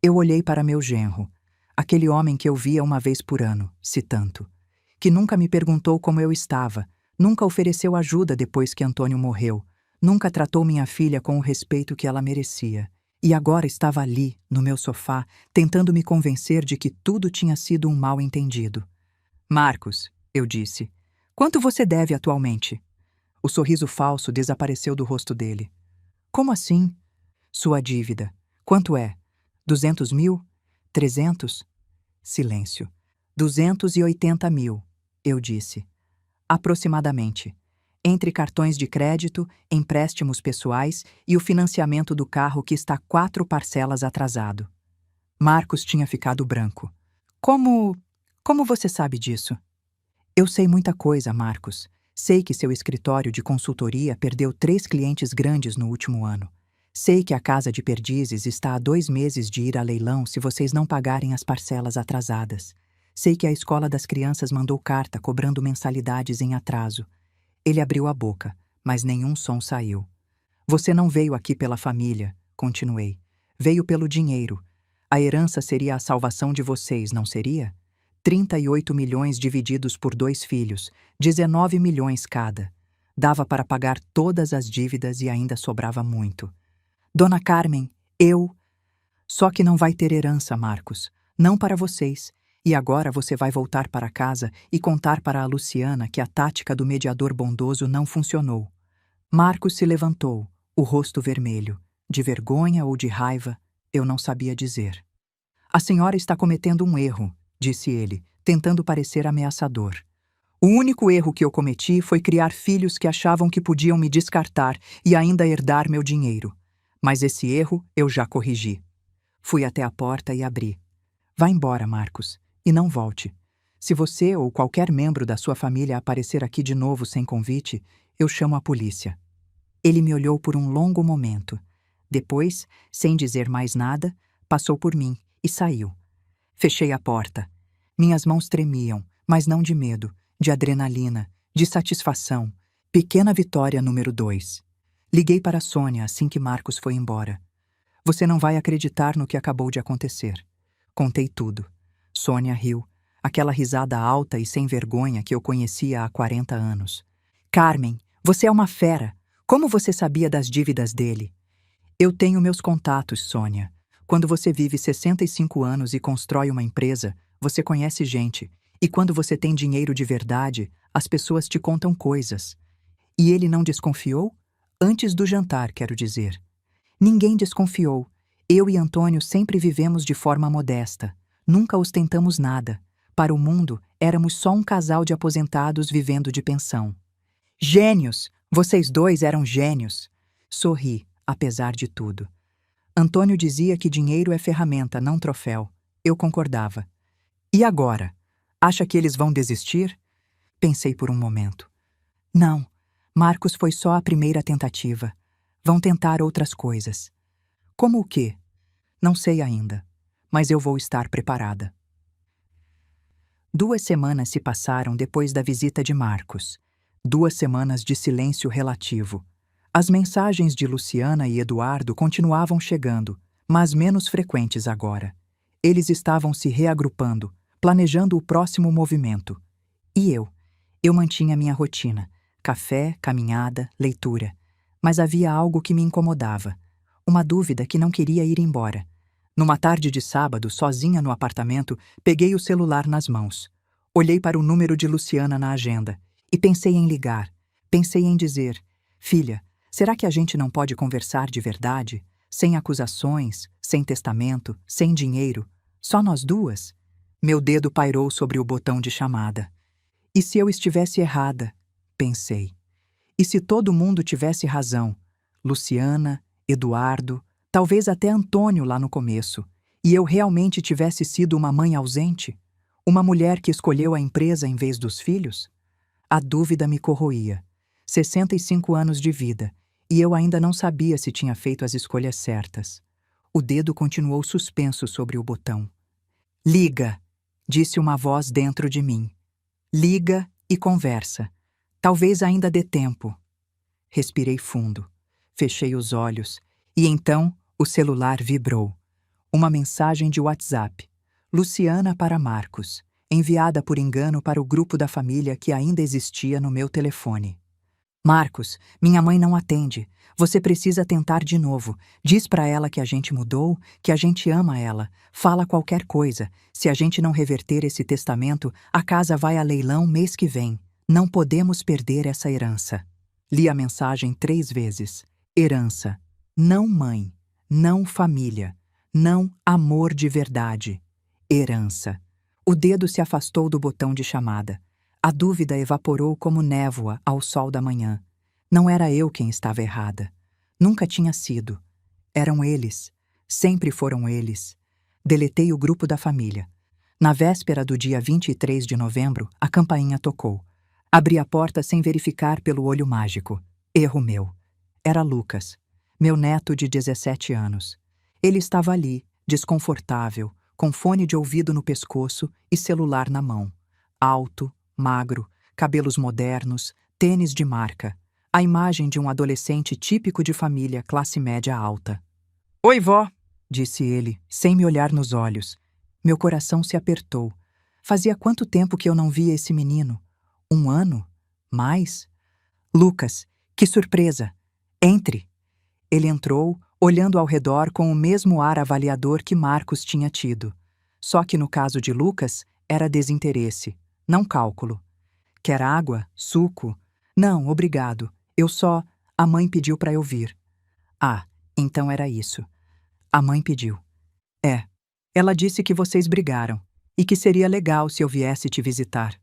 Eu olhei para meu genro, aquele homem que eu via uma vez por ano, se tanto, que nunca me perguntou como eu estava, nunca ofereceu ajuda depois que Antônio morreu, nunca tratou minha filha com o respeito que ela merecia. E agora estava ali, no meu sofá, tentando me convencer de que tudo tinha sido um mal-entendido. Marcos, eu disse, quanto você deve atualmente? O sorriso falso desapareceu do rosto dele. Como assim? Sua dívida. Quanto é? 200.000? 300? Silêncio. 280.000, eu disse. Aproximadamente. Entre cartões de crédito, empréstimos pessoais e o financiamento do carro que está 4 parcelas atrasado. Marcos tinha ficado branco. Como você sabe disso? Eu sei muita coisa, Marcos. Sei que seu escritório de consultoria perdeu 3 clientes grandes no último ano. Sei que a Casa de Perdizes está há 2 meses de ir a leilão se vocês não pagarem as parcelas atrasadas. Sei que a escola das crianças mandou carta cobrando mensalidades em atraso. Ele abriu a boca, mas nenhum som saiu. Você não veio aqui pela família, continuei. Veio pelo dinheiro. A herança seria a salvação de vocês, não seria? 38 milhões divididos por 2 filhos, 19 milhões cada. Dava para pagar todas as dívidas e ainda sobrava muito. Dona Carmen, eu... Só que não vai ter herança, Marcos. Não para vocês. E agora você vai voltar para casa e contar para a Luciana que a tática do mediador bondoso não funcionou. Marcos se levantou, o rosto vermelho. De vergonha ou de raiva, eu não sabia dizer. A senhora está cometendo um erro, disse ele, tentando parecer ameaçador. O único erro que eu cometi foi criar filhos que achavam que podiam me descartar e ainda herdar meu dinheiro. Mas esse erro eu já corrigi. Fui até a porta e abri. Vá embora, Marcos, e não volte. Se você ou qualquer membro da sua família aparecer aqui de novo sem convite, eu chamo a polícia. Ele me olhou por um longo momento. Depois, sem dizer mais nada, passou por mim e saiu. Fechei a porta. Minhas mãos tremiam, mas não de medo, de adrenalina, de satisfação. Pequena vitória número 2. Liguei para Sônia assim que Marcos foi embora. Você não vai acreditar no que acabou de acontecer. Contei tudo. Sônia riu, aquela risada alta e sem vergonha que eu conhecia há 40 anos. Carmen, você é uma fera. Como você sabia das dívidas dele? Eu tenho meus contatos, Sônia. Quando você vive 65 anos e constrói uma empresa, você conhece gente. E quando você tem dinheiro de verdade, as pessoas te contam coisas. E ele não desconfiou? Antes do jantar, quero dizer. Ninguém desconfiou. Eu e Antônio sempre vivemos de forma modesta. Nunca ostentamos nada. Para o mundo, éramos só um casal de aposentados vivendo de pensão. Gênios! Vocês dois eram gênios! Sorri, apesar de tudo. Antônio dizia que dinheiro é ferramenta, não troféu. Eu concordava. E agora? Acha que eles vão desistir? Pensei por um momento. Não, Marcos foi só a primeira tentativa. Vão tentar outras coisas. Como o quê? Não sei ainda, mas eu vou estar preparada. 2 semanas se passaram depois da visita de Marcos. 2 semanas de silêncio relativo. As mensagens de Luciana e Eduardo continuavam chegando, mas menos frequentes agora. Eles estavam se reagrupando, planejando o próximo movimento. E eu mantinha minha rotina: café, caminhada, leitura. Mas havia algo que me incomodava. Uma dúvida que não queria ir embora. Numa tarde de sábado, sozinha no apartamento, peguei o celular nas mãos. Olhei para o número de Luciana na agenda e pensei em ligar. Pensei em dizer: filha, será que a gente não pode conversar de verdade? Sem acusações, sem testamento, sem dinheiro? Só nós duas? Meu dedo pairou sobre o botão de chamada. E se eu estivesse errada? Pensei. E se todo mundo tivesse razão? Luciana, Eduardo, talvez até Antônio lá no começo, e eu realmente tivesse sido uma mãe ausente? Uma mulher que escolheu a empresa em vez dos filhos? A dúvida me corroía. 65 anos de vida, e eu ainda não sabia se tinha feito as escolhas certas. O dedo continuou suspenso sobre o botão. Liga, disse uma voz dentro de mim. Liga e conversa. Talvez ainda dê tempo. Respirei fundo. Fechei os olhos. E então, O celular vibrou. Uma mensagem de WhatsApp. Luciana para Marcos, enviada por engano para o grupo da família que ainda existia no meu telefone. Marcos, minha mãe não atende. Você precisa tentar de novo. Diz para ela que a gente mudou, que a gente ama ela. Fala qualquer coisa. Se a gente não reverter esse testamento, a casa vai a leilão mês que vem. Não podemos perder essa herança. Li a mensagem 3 vezes. Herança. Não mãe. Não família. Não amor de verdade. Herança. O dedo se afastou do botão de chamada. A dúvida evaporou como névoa ao sol da manhã. Não era eu quem estava errada. Nunca tinha sido. Eram eles. Sempre foram eles. Deletei o grupo da família. Na véspera do dia 23 de novembro, a campainha tocou. Abri a porta sem verificar pelo olho mágico. Erro meu. Era Lucas, meu neto de 17 anos. Ele estava ali, desconfortável, com fone de ouvido no pescoço e celular na mão. Alto, magro, cabelos modernos, tênis de marca. A imagem de um adolescente típico de família classe média alta. "Oi, vó", disse ele, sem me olhar nos olhos. Meu coração se apertou. Fazia quanto tempo que eu não via esse menino? 1 ano? Mais? "Lucas, que surpresa! Entre!" Ele entrou, olhando ao redor com o mesmo ar avaliador que Marcos tinha tido. Só que no caso de Lucas, era desinteresse, não cálculo. "Quer água? Suco?" "Não, obrigado. Eu só... A mãe pediu para eu vir." "Ah, então era isso." A mãe pediu. "É. Ela disse que vocês brigaram e que seria legal se eu viesse te visitar."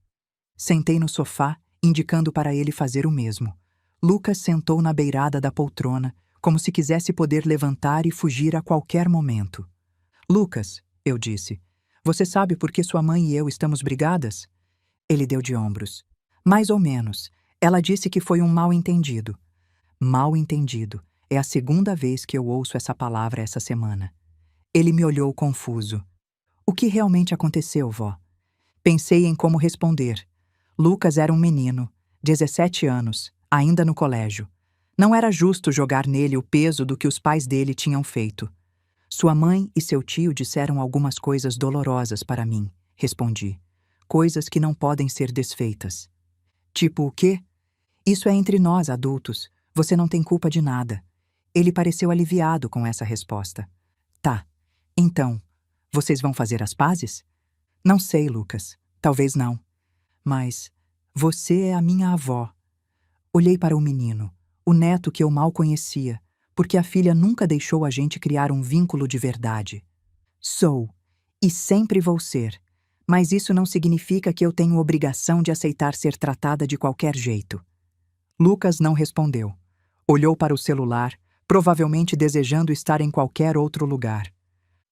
Sentei no sofá, indicando para ele fazer o mesmo. Lucas sentou na beirada da poltrona, como se quisesse poder levantar e fugir a qualquer momento. "Lucas", eu disse, "você sabe por que sua mãe e eu estamos brigadas?" Ele deu de ombros. "Mais ou menos. Ela disse que foi um mal-entendido." Mal-entendido. É a segunda vez que eu ouço essa palavra essa semana. Ele me olhou confuso. "O que realmente aconteceu, vó?" Pensei em como responder. Lucas era um menino, 17 anos, ainda no colégio. Não era justo jogar nele o peso do que os pais dele tinham feito. "Sua mãe e seu tio disseram algumas coisas dolorosas para mim", respondi. "Coisas que não podem ser desfeitas." "Tipo o quê?" "Isso é entre nós, adultos. Você não tem culpa de nada." Ele pareceu aliviado com essa resposta. "Tá. Então, vocês vão fazer as pazes?" "Não sei, Lucas. Talvez não. Mas você é a minha avó." Olhei para o menino, o neto que eu mal conhecia, porque a filha nunca deixou a gente criar um vínculo de verdade. "Sou. E sempre vou ser. Mas isso não significa que eu tenho obrigação de aceitar ser tratada de qualquer jeito." Lucas não respondeu. Olhou para o celular, provavelmente desejando estar em qualquer outro lugar.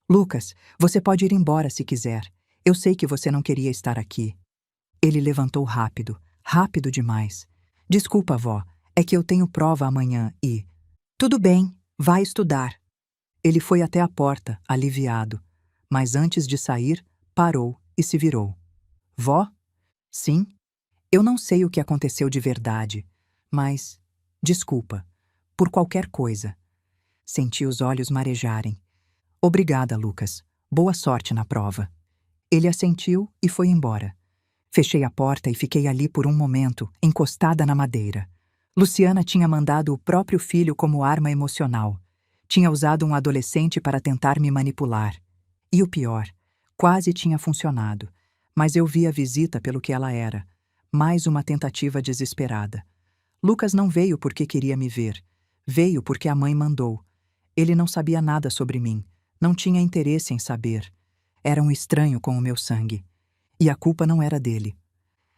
"Lucas, você pode ir embora se quiser. Eu sei que você não queria estar aqui." Ele levantou rápido, rápido demais. "Desculpa, vó, é que eu tenho prova amanhã e..." "Tudo bem, vai estudar." Ele foi até a porta, aliviado, mas antes de sair, parou e se virou. "Vó?" "Sim?" "Eu não sei o que aconteceu de verdade, mas... desculpa, por qualquer coisa." Senti os olhos marejarem. "Obrigada, Lucas. Boa sorte na prova." Ele assentiu e foi embora. Fechei a porta e fiquei ali por um momento, encostada na madeira. Luciana tinha mandado o próprio filho como arma emocional. Tinha usado um adolescente para tentar me manipular. E o pior, quase tinha funcionado, mas eu vi a visita pelo que ela era. Mais uma tentativa desesperada. Lucas não veio porque queria me ver. Veio porque a mãe mandou. Ele não sabia nada sobre mim. Não tinha interesse em saber. Era um estranho com o meu sangue. E a culpa não era dele.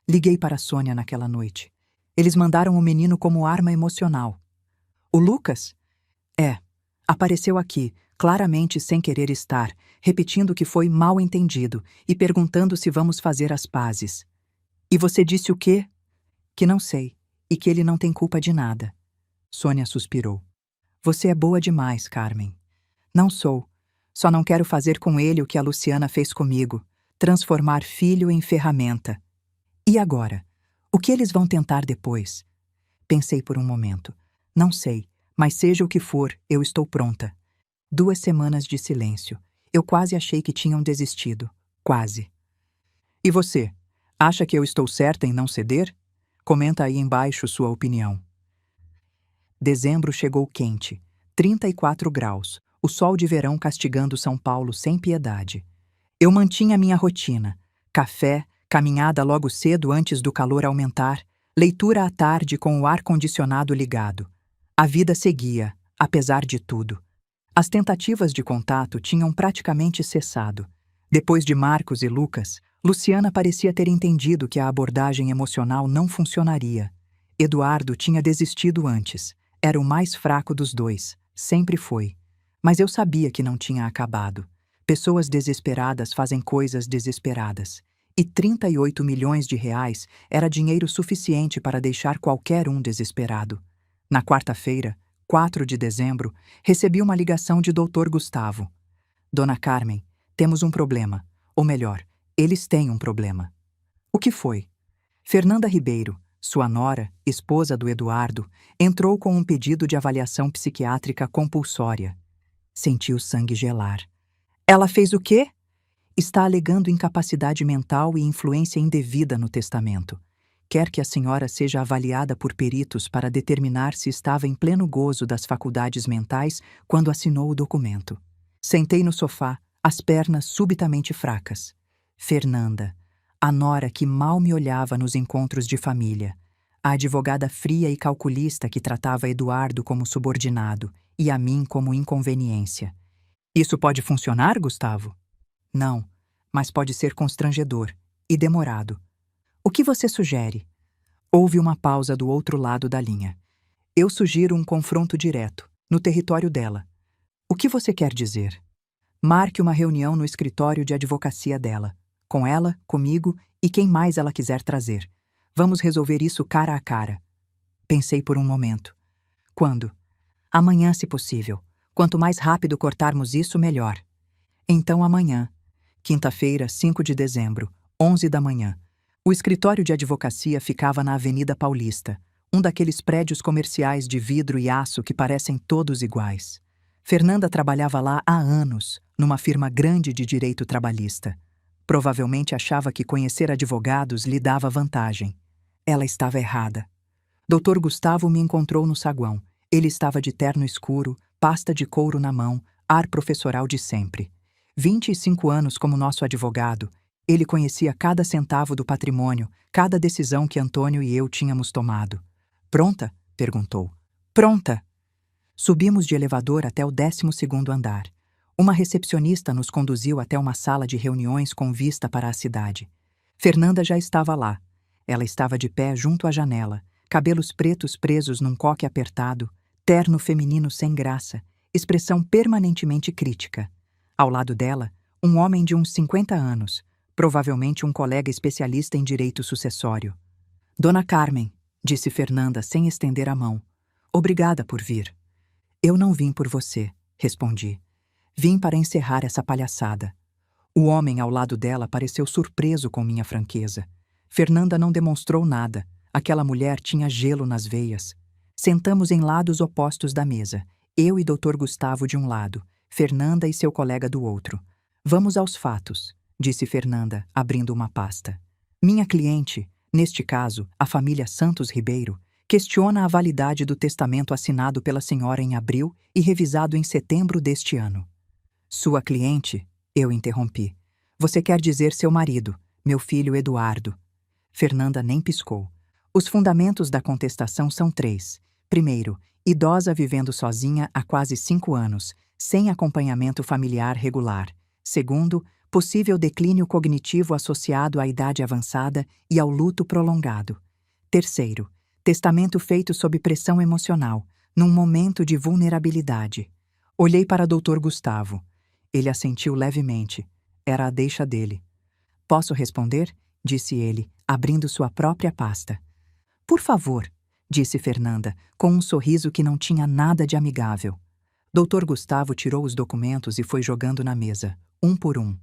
Liguei para Sônia naquela noite. Eles mandaram o menino como arma emocional. "O Lucas?" "É. Apareceu aqui, claramente sem querer estar, repetindo que foi mal entendido e perguntando se vamos fazer as pazes." "E você disse o quê?" "Que não sei, e que ele não tem culpa de nada." Sônia suspirou. "Você é boa demais, Carmen." "Não sou. Só não quero fazer com ele o que a Luciana fez comigo, transformar filho em ferramenta." "E agora? O que eles vão tentar depois?" Pensei por um momento. "Não sei, mas seja o que for, eu estou pronta." 2 semanas de silêncio. Eu quase achei que tinham desistido. Quase. E você? Acha que eu estou certa em não ceder? Comenta aí embaixo sua opinião. Dezembro chegou quente. 34 graus. O sol de verão castigando São Paulo sem piedade. Eu mantinha minha rotina. Café, caminhada logo cedo antes do calor aumentar, leitura à tarde com o ar-condicionado ligado. A vida seguia, apesar de tudo. As tentativas de contato tinham praticamente cessado. Depois de Marcos e Lucas, Luciana parecia ter entendido que a abordagem emocional não funcionaria. Eduardo tinha desistido antes. Era o mais fraco dos dois. Sempre foi. Mas eu sabia que não tinha acabado. Pessoas desesperadas fazem coisas desesperadas. E 38 milhões de reais era dinheiro suficiente para deixar qualquer um desesperado. Na quarta-feira, 4 de dezembro, recebi uma ligação de Dr. Gustavo. Dona Carmen, temos um problema. Ou melhor, eles têm um problema. O que foi? Fernanda Ribeiro, sua nora, esposa do Eduardo, entrou com um pedido de avaliação psiquiátrica compulsória. Senti o sangue gelar. Ela fez o quê? Está alegando incapacidade mental e influência indevida no testamento. Quer que a senhora seja avaliada por peritos para determinar se estava em pleno gozo das faculdades mentais quando assinou o documento. Sentei no sofá, as pernas subitamente fracas. Fernanda, a nora que mal me olhava nos encontros de família, a advogada fria e calculista que tratava Eduardo como subordinado e a mim como inconveniência. Isso pode funcionar, Gustavo? Não, mas pode ser constrangedor e demorado. O que você sugere? Houve uma pausa do outro lado da linha. Eu sugiro um confronto direto, no território dela. O que você quer dizer? Marque uma reunião no escritório de advocacia dela, com ela, comigo e quem mais ela quiser trazer. Vamos resolver isso cara a cara. Pensei por um momento. Quando? Amanhã, se possível. Quanto mais rápido cortarmos isso, melhor. Então amanhã, quinta-feira, 5 de dezembro, 11 da manhã. O escritório de advocacia ficava na Avenida Paulista, um daqueles prédios comerciais de vidro e aço que parecem todos iguais. Fernanda trabalhava lá há anos, numa firma grande de direito trabalhista. Provavelmente achava que conhecer advogados lhe dava vantagem. Ela estava errada. Dr. Gustavo me encontrou no saguão. Ele estava de terno escuro, pasta de couro na mão, ar professoral de sempre. 25 anos como nosso advogado, ele conhecia cada centavo do patrimônio, cada decisão que Antônio e eu tínhamos tomado. Pronta? Perguntou. Pronta! Subimos de elevador até o 12º andar. Uma recepcionista nos conduziu até uma sala de reuniões com vista para a cidade. Fernanda já estava lá. Ela estava de pé junto à janela, cabelos pretos presos num coque apertado, terno feminino sem graça, expressão permanentemente crítica. Ao lado dela, um homem de uns 50 anos, provavelmente um colega especialista em direito sucessório. Dona Carmen, disse Fernanda sem estender a mão. Obrigada por vir. Eu não vim por você, respondi. Vim para encerrar essa palhaçada. O homem ao lado dela pareceu surpreso com minha franqueza. Fernanda não demonstrou nada. Aquela mulher tinha gelo nas veias. Sentamos em lados opostos da mesa, eu e Dr. Gustavo de um lado, Fernanda e seu colega do outro. Vamos aos fatos, disse Fernanda, abrindo uma pasta. Minha cliente, neste caso, a família Santos Ribeiro, questiona a validade do testamento assinado pela senhora em abril e revisado em setembro deste ano. Sua cliente? Eu interrompi. Você quer dizer seu marido, meu filho Eduardo. Fernanda nem piscou. Os fundamentos da contestação são 3. Primeiro, idosa vivendo sozinha há quase 5 anos, sem acompanhamento familiar regular. Segundo, possível declínio cognitivo associado à idade avançada e ao luto prolongado. Terceiro, testamento feito sob pressão emocional, num momento de vulnerabilidade. Olhei para Dr. Gustavo. Ele assentiu levemente. Era a deixa dele. Posso responder? Disse ele, abrindo sua própria pasta. Por favor, disse Fernanda, com um sorriso que não tinha nada de amigável. Dr. Gustavo tirou os documentos e foi jogando na mesa, um por um.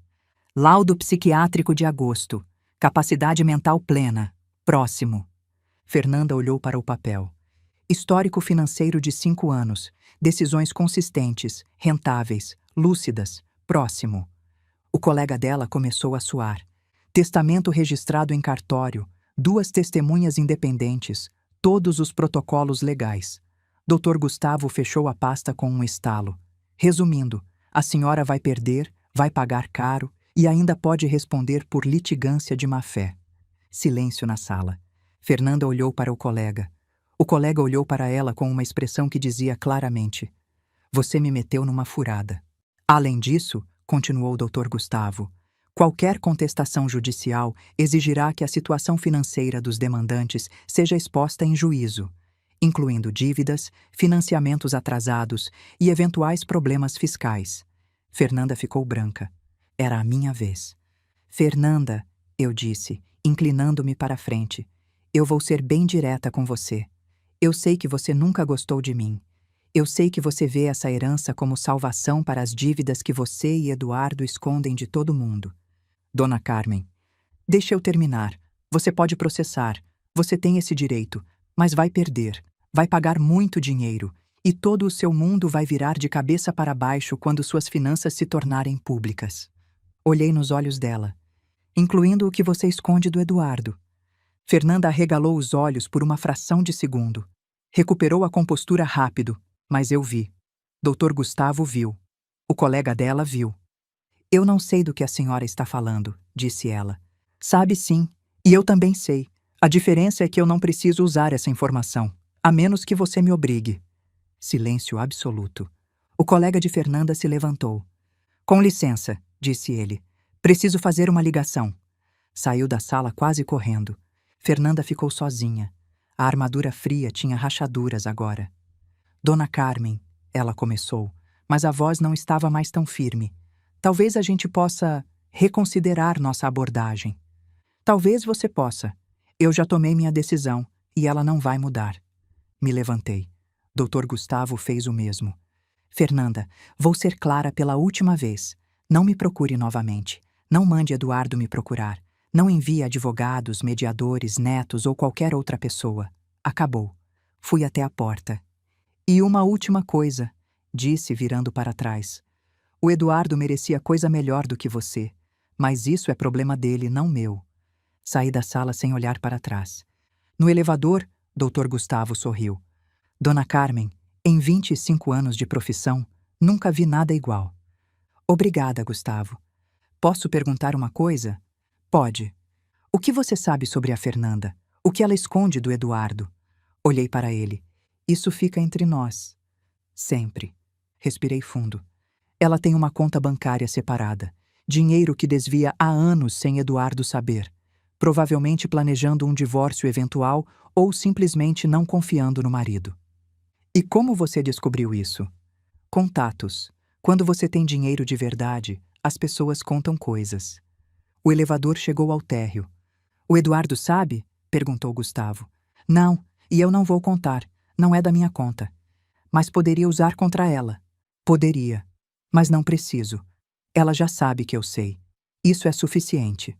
Laudo psiquiátrico de agosto. Capacidade mental plena. Próximo. Fernanda olhou para o papel. Histórico financeiro de 5 anos. Decisões consistentes, rentáveis, lúcidas, próximo. O colega dela começou a suar. Testamento registrado em cartório, 2 testemunhas independentes, todos os protocolos legais. Dr. Gustavo fechou a pasta com um estalo. Resumindo, a senhora vai perder, vai pagar caro e ainda pode responder por litigância de má-fé. Silêncio na sala. Fernanda olhou para o colega. O colega olhou para ela com uma expressão que dizia claramente: "Você me meteu numa furada." Além disso, continuou o Dr. Gustavo, qualquer contestação judicial exigirá que a situação financeira dos demandantes seja exposta em juízo, incluindo dívidas, financiamentos atrasados e eventuais problemas fiscais. Fernanda ficou branca. Era a minha vez. "Fernanda", eu disse, inclinando-me para a frente, "eu vou ser bem direta com você. Eu sei que você nunca gostou de mim. Eu sei que você vê essa herança como salvação para as dívidas que você e Eduardo escondem de todo mundo. Dona Carmen, deixa eu terminar. Você pode processar. Você tem esse direito, mas vai perder. Vai pagar muito dinheiro. E todo o seu mundo vai virar de cabeça para baixo quando suas finanças se tornarem públicas." Olhei nos olhos dela, incluindo o que você esconde do Eduardo. Fernanda arregalou os olhos por uma fração de segundo. Recuperou a compostura rápido, mas eu vi. Dr. Gustavo viu. O colega dela viu. "Eu não sei do que a senhora está falando", disse ela. "Sabe sim, e eu também sei. A diferença é que eu não preciso usar essa informação, a menos que você me obrigue." Silêncio absoluto. O colega de Fernanda se levantou. "Com licença", disse ele. "Preciso fazer uma ligação." Saiu da sala quase correndo. Fernanda ficou sozinha. A armadura fria tinha rachaduras agora. "Dona Carmen", ela começou, mas a voz não estava mais tão firme. "Talvez a gente possa reconsiderar nossa abordagem." "Talvez você possa. Eu já tomei minha decisão e ela não vai mudar." Me levantei. Dr. Gustavo fez o mesmo. "Fernanda, vou ser clara pela última vez. Não me procure novamente. Não mande Eduardo me procurar. Não envie advogados, mediadores, netos ou qualquer outra pessoa. Acabou." Fui até a porta. "E uma última coisa", disse virando para trás. "O Eduardo merecia coisa melhor do que você, mas isso é problema dele, não meu." Saí da sala sem olhar para trás. No elevador, Dr. Gustavo sorriu. "Dona Carmen, em 25 anos de profissão, nunca vi nada igual." "Obrigada, Gustavo. Posso perguntar uma coisa?" "Pode." "O que você sabe sobre a Fernanda? O que ela esconde do Eduardo?" Olhei para ele. "Isso fica entre nós." "Sempre." Respirei fundo. "Ela tem uma conta bancária separada. Dinheiro que desvia há anos sem Eduardo saber. Provavelmente planejando um divórcio eventual ou simplesmente não confiando no marido." "E como você descobriu isso?" "Contatos. Quando você tem dinheiro de verdade, as pessoas contam coisas." O elevador chegou ao térreo. "O Eduardo sabe?" perguntou Gustavo. "Não, e eu não vou contar. Não é da minha conta. Mas poderia usar contra ela." "Poderia. Mas não preciso. Ela já sabe que eu sei. Isso é suficiente."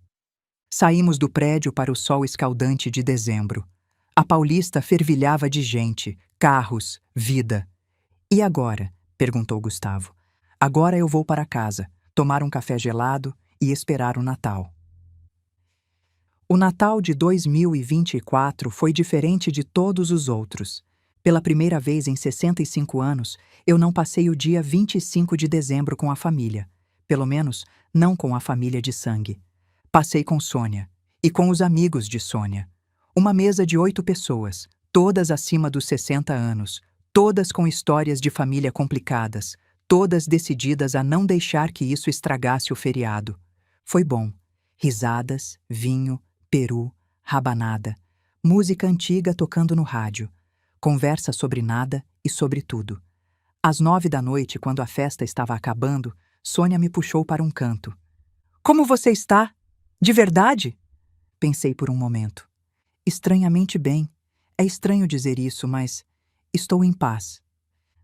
Saímos do prédio para o sol escaldante de dezembro. A Paulista fervilhava de gente, carros, vida. "E agora?" perguntou Gustavo. "Agora eu vou para casa, tomar um café gelado e esperar o Natal." O Natal de 2024 foi diferente de todos os outros. Pela primeira vez em 65 anos, eu não passei o dia 25 de dezembro com a família. Pelo menos, não com a família de sangue. Passei com Sônia. E com os amigos de Sônia. Uma mesa de 8 pessoas, todas acima dos 60 anos, todas com histórias de família complicadas, todas decididas a não deixar que isso estragasse o feriado. Foi bom. Risadas, vinho, peru, rabanada, música antiga tocando no rádio, conversa sobre nada e sobre tudo. Às 9 da noite, quando a festa estava acabando, Sônia me puxou para um canto. "Como você está? De verdade?" Pensei por um momento. Estranhamente bem. É estranho dizer isso, mas estou em paz.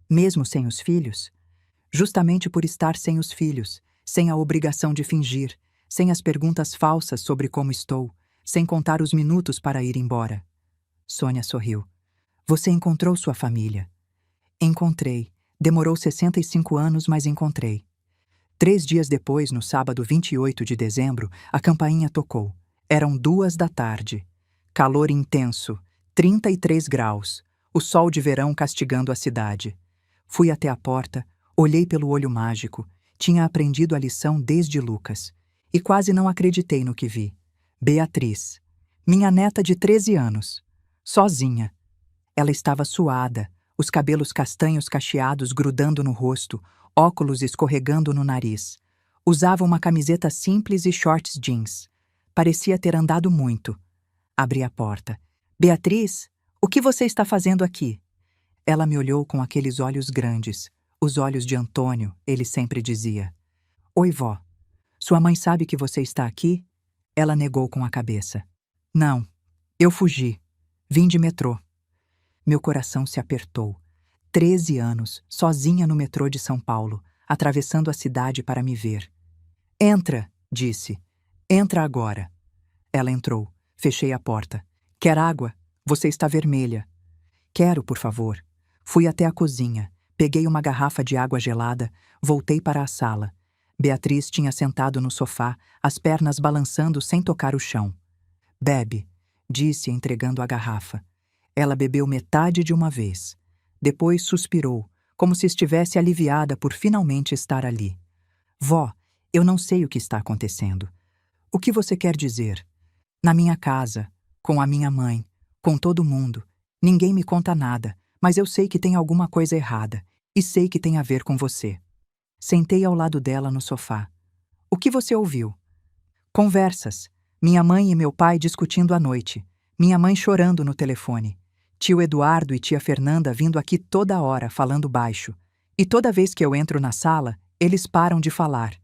Mesmo sem os filhos? Justamente por estar sem os filhos, sem a obrigação de fingir, sem as perguntas falsas sobre como estou, sem contar os minutos para ir embora. Sônia sorriu. "Você encontrou sua família?" "Encontrei, Demorou 65 anos, mas encontrei. 3 dias depois, no sábado 28 de dezembro, a campainha tocou. Eram 2 da tarde. Calor intenso, 33 graus. O sol de verão castigando a cidade. Fui até a porta, olhei pelo olho mágico. Tinha aprendido a lição desde Lucas. E quase não acreditei no que vi. Beatriz, minha neta de 13 anos. Sozinha. Ela estava suada, os cabelos castanhos cacheados grudando no rosto, óculos escorregando no nariz. Usava uma camiseta simples e shorts jeans. Parecia ter andado muito. Abri a porta. Beatriz, o que você está fazendo aqui? Ela me olhou com aqueles olhos grandes, os olhos de Antônio, ele sempre dizia. Oi, vó. Sua mãe sabe que você está aqui? Ela negou com a cabeça. Não, eu fugi. Vim de metrô. Meu coração se apertou. 13 anos, sozinha no metrô de São Paulo, atravessando a cidade para me ver. Entra, disse. Entra agora. Ela entrou. Fechei a porta. Quer água? Você está vermelha. Quero, por favor. Fui até a cozinha. Peguei uma garrafa de água gelada. Voltei para a sala. Beatriz tinha sentado no sofá, as pernas balançando sem tocar o chão. Bebe, disse, entregando a garrafa. Ela bebeu metade de uma vez. Depois suspirou, como se estivesse aliviada por finalmente estar ali. Vó, eu não sei o que está acontecendo. O que você quer dizer? Na minha casa, com a minha mãe, com todo mundo. Ninguém me conta nada, mas eu sei que tem alguma coisa errada, e sei que tem a ver com você. Sentei ao lado dela no sofá. O que você ouviu? Conversas. Minha mãe e meu pai discutindo à noite. Minha mãe chorando no telefone. Tio Eduardo e tia Fernanda vindo aqui toda hora, falando baixo. E toda vez que eu entro na sala, eles param de falar.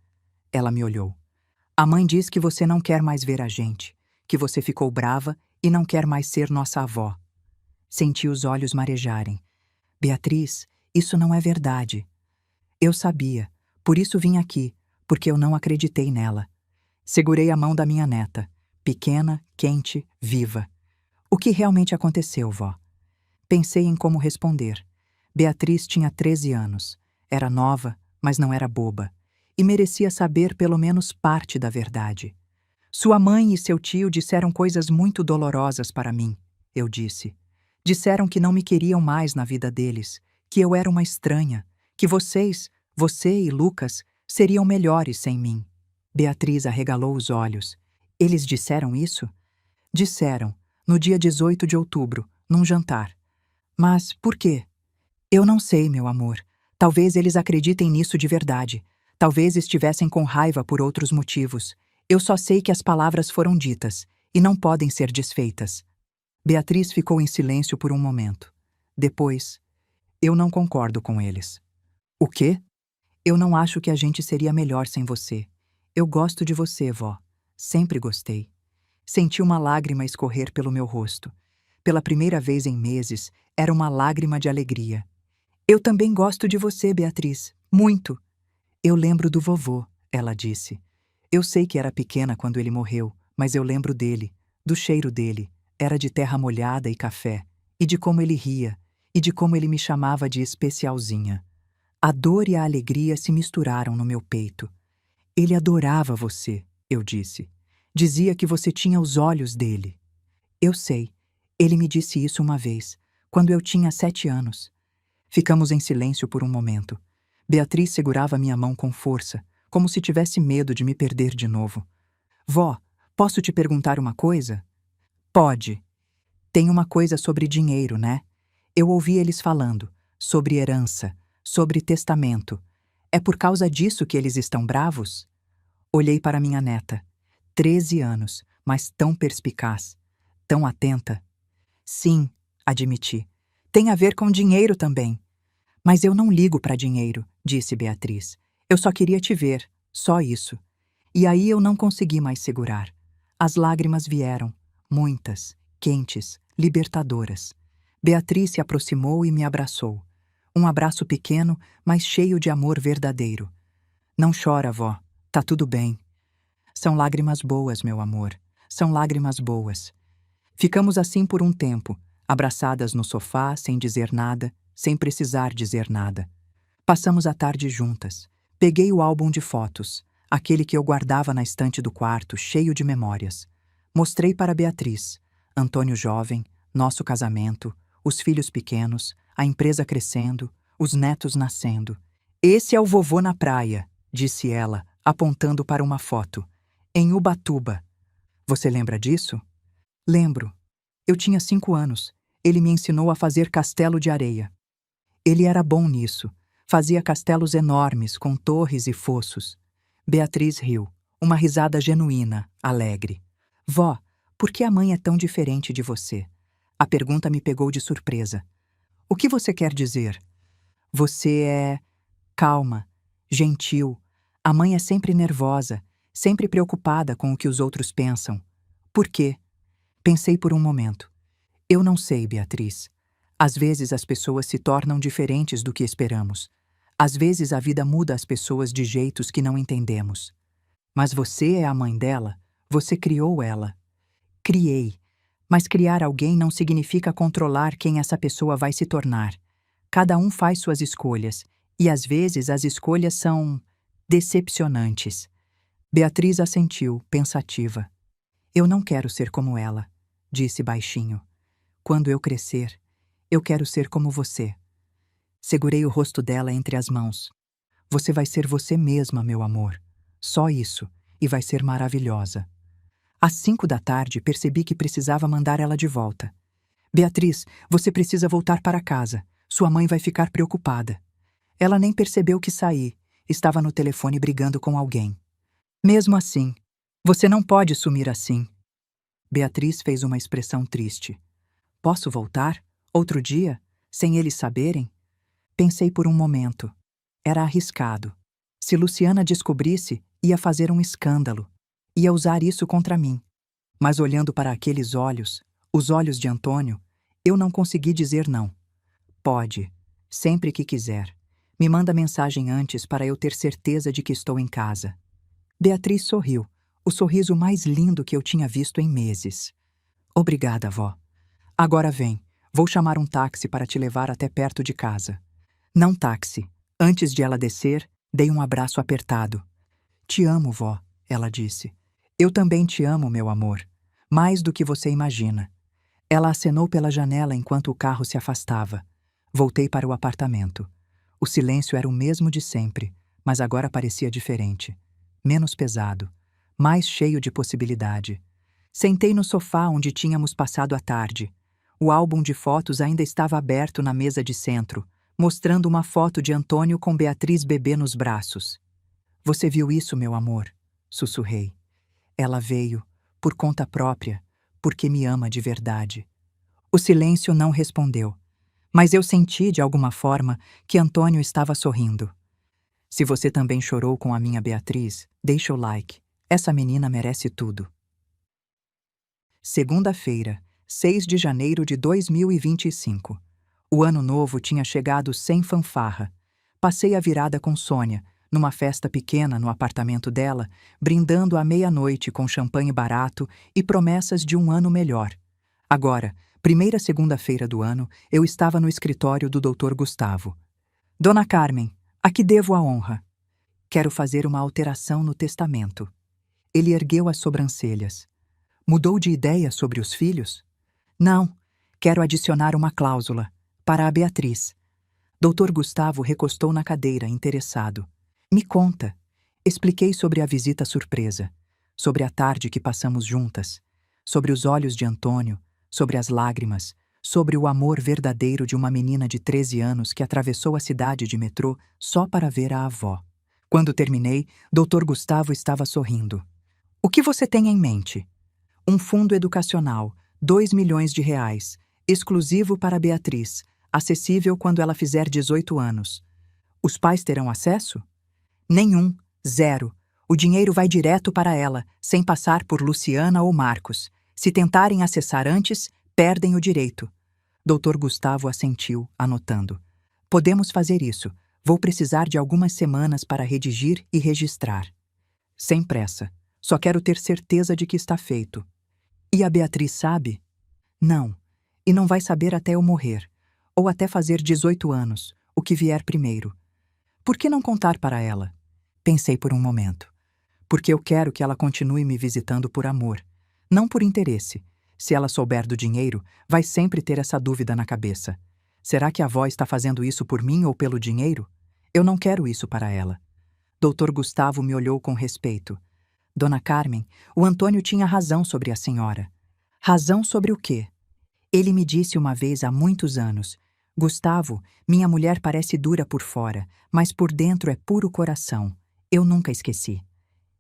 Ela me olhou. A mãe diz que você não quer mais ver a gente, que você ficou brava e não quer mais ser nossa avó. Senti os olhos marejarem. Beatriz, isso não é verdade. Eu sabia, por isso vim aqui, porque eu não acreditei nela. Segurei a mão da minha neta, pequena, quente, viva. O que realmente aconteceu, vó? Pensei em como responder. Beatriz tinha 13 anos. Era nova, mas não era boba. E merecia saber pelo menos parte da verdade. Sua mãe e seu tio disseram coisas muito dolorosas para mim, eu disse. Disseram que não me queriam mais na vida deles, que eu era uma estranha, que vocês, você e Lucas, seriam melhores sem mim. Beatriz arregalou os olhos. Eles disseram isso? Disseram, no dia 18 de outubro, num jantar. Mas por quê? Eu não sei, meu amor. Talvez eles acreditem nisso de verdade. Talvez estivessem com raiva por outros motivos. Eu só sei que as palavras foram ditas e não podem ser desfeitas. Beatriz ficou em silêncio por um momento. Depois, eu não concordo com eles. O quê? Eu não acho que a gente seria melhor sem você. Eu gosto de você, vó. Sempre gostei. Senti uma lágrima escorrer pelo meu rosto. Pela primeira vez em meses, era uma lágrima de alegria. Eu também gosto de você, Beatriz. Muito. Eu lembro do vovô, ela disse. Eu sei que era pequena quando ele morreu, mas eu lembro dele, do cheiro dele. Era de terra molhada e café, e de como ele ria, e de como ele me chamava de especialzinha. A dor e a alegria se misturaram no meu peito. Ele adorava você, eu disse. Dizia que você tinha os olhos dele. Eu sei. Ele me disse isso uma vez, quando eu tinha 7 anos. Ficamos em silêncio por um momento. Beatriz segurava minha mão com força, como se tivesse medo de me perder de novo. Vó, posso te perguntar uma coisa? Pode. Tem uma coisa sobre dinheiro, né? Eu ouvi eles falando, sobre herança, sobre testamento. É por causa disso que eles estão bravos? Olhei para minha neta. 13 anos, mas tão perspicaz, tão atenta. Sim, admiti. Tem a ver com dinheiro também. Mas eu não ligo para dinheiro, disse Beatriz. Eu só queria te ver, só isso. E aí eu não consegui mais segurar. As lágrimas vieram, muitas, quentes, libertadoras. Beatriz se aproximou e me abraçou. Um abraço pequeno, mas cheio de amor verdadeiro. Não chora, vó. Tá tudo bem. São lágrimas boas, meu amor. São lágrimas boas. Ficamos assim por um tempo, abraçadas no sofá, sem dizer nada, sem precisar dizer nada. Passamos a tarde juntas. Peguei o álbum de fotos, aquele que eu guardava na estante do quarto, cheio de memórias. Mostrei para Beatriz, Antônio jovem, nosso casamento, os filhos pequenos, a empresa crescendo, os netos nascendo. Esse é o vovô na praia, disse ela, apontando para uma foto. Em Ubatuba. Você lembra disso? Lembro. Eu tinha 5 anos. Ele me ensinou a fazer castelo de areia. Ele era bom nisso. Fazia castelos enormes, com torres e fossos. Beatriz riu. Uma risada genuína, alegre. Vó, por que a mãe é tão diferente de você? A pergunta me pegou de surpresa. O que você quer dizer? Você é calma, gentil. A mãe é sempre nervosa, sempre preocupada com o que os outros pensam. Por quê? Pensei por um momento. Eu não sei, Beatriz. Às vezes as pessoas se tornam diferentes do que esperamos. Às vezes a vida muda as pessoas de jeitos que não entendemos. Mas você é a mãe dela, você criou ela. Criei. Mas criar alguém não significa controlar quem essa pessoa vai se tornar. Cada um faz suas escolhas, e às vezes as escolhas são decepcionantes. Beatriz assentiu, pensativa. Eu não quero ser como ela, disse baixinho. Quando eu crescer, eu quero ser como você. Segurei o rosto dela entre as mãos. Você vai ser você mesma, meu amor. Só isso, e vai ser maravilhosa. Às 5 da tarde, percebi que precisava mandar ela de volta. Beatriz, você precisa voltar para casa. Sua mãe vai ficar preocupada. Ela nem percebeu que saí. Estava no telefone brigando com alguém. Mesmo assim, você não pode sumir assim. Beatriz fez uma expressão triste. Posso voltar? Outro dia? Sem eles saberem? Pensei por um momento. Era arriscado. Se Luciana descobrisse, ia fazer um escândalo. Ia usar isso contra mim. Mas olhando para aqueles olhos, os olhos de Antônio, eu não consegui dizer não. Pode, sempre que quiser. Me manda mensagem antes para eu ter certeza de que estou em casa. Beatriz sorriu, o sorriso mais lindo que eu tinha visto em meses. Obrigada, vó. Agora vem, vou chamar um táxi para te levar até perto de casa. Não táxi. Antes de ela descer, dei um abraço apertado. Te amo, vó, ela disse. Eu também te amo, meu amor. Mais do que você imagina. Ela acenou pela janela enquanto o carro se afastava. Voltei para o apartamento. O silêncio era o mesmo de sempre, mas agora parecia diferente. Menos pesado. Mais cheio de possibilidade. Sentei no sofá onde tínhamos passado a tarde. O álbum de fotos ainda estava aberto na mesa de centro, mostrando uma foto de Antônio com Beatriz bebê nos braços. Você viu isso, meu amor? Sussurrei. Ela veio, por conta própria, porque me ama de verdade. O silêncio não respondeu, mas eu senti, de alguma forma, que Antônio estava sorrindo. Se você também chorou com a minha Beatriz, deixa o like. Essa menina merece tudo. Segunda-feira, 6 de janeiro de 2025. O ano novo tinha chegado sem fanfarra. Passei a virada com Sônia, numa festa pequena no apartamento dela, brindando à meia-noite com champanhe barato e promessas de um ano melhor. Agora, primeira segunda-feira do ano, eu estava no escritório do Dr. Gustavo. Dona Carmen, a que devo a honra? Quero fazer uma alteração no testamento. Ele ergueu as sobrancelhas. Mudou de ideia sobre os filhos? Não, quero adicionar uma cláusula, para a Beatriz. Dr. Gustavo recostou na cadeira, interessado. Me conta. Expliquei sobre a visita surpresa, sobre a tarde que passamos juntas, sobre os olhos de Antônio, sobre as lágrimas, sobre o amor verdadeiro de uma menina de 13 anos que atravessou a cidade de metrô só para ver a avó. Quando terminei, Dr. Gustavo estava sorrindo. O que você tem em mente? Um fundo educacional, 2 milhões de reais, exclusivo para Beatriz, acessível quando ela fizer 18 anos. Os pais terão acesso? Nenhum, zero. O dinheiro vai direto para ela, sem passar por Luciana ou Marcos. Se tentarem acessar antes, perdem o direito. Dr. Gustavo assentiu, anotando. Podemos fazer isso. Vou precisar de algumas semanas para redigir e registrar. Sem pressa. Só quero ter certeza de que está feito. E a Beatriz sabe? Não. E não vai saber até eu morrer. Ou até fazer 18 anos, o que vier primeiro. Por que não contar para ela? Pensei por um momento. Porque eu quero que ela continue me visitando por amor, não por interesse. Se ela souber do dinheiro, vai sempre ter essa dúvida na cabeça. Será que a avó está fazendo isso por mim ou pelo dinheiro? Eu não quero isso para ela. Dr. Gustavo me olhou com respeito. Dona Carmen, o Antônio tinha razão sobre a senhora. Razão sobre o quê? Ele me disse uma vez há muitos anos: Gustavo, minha mulher parece dura por fora, mas por dentro é puro coração. Eu nunca esqueci.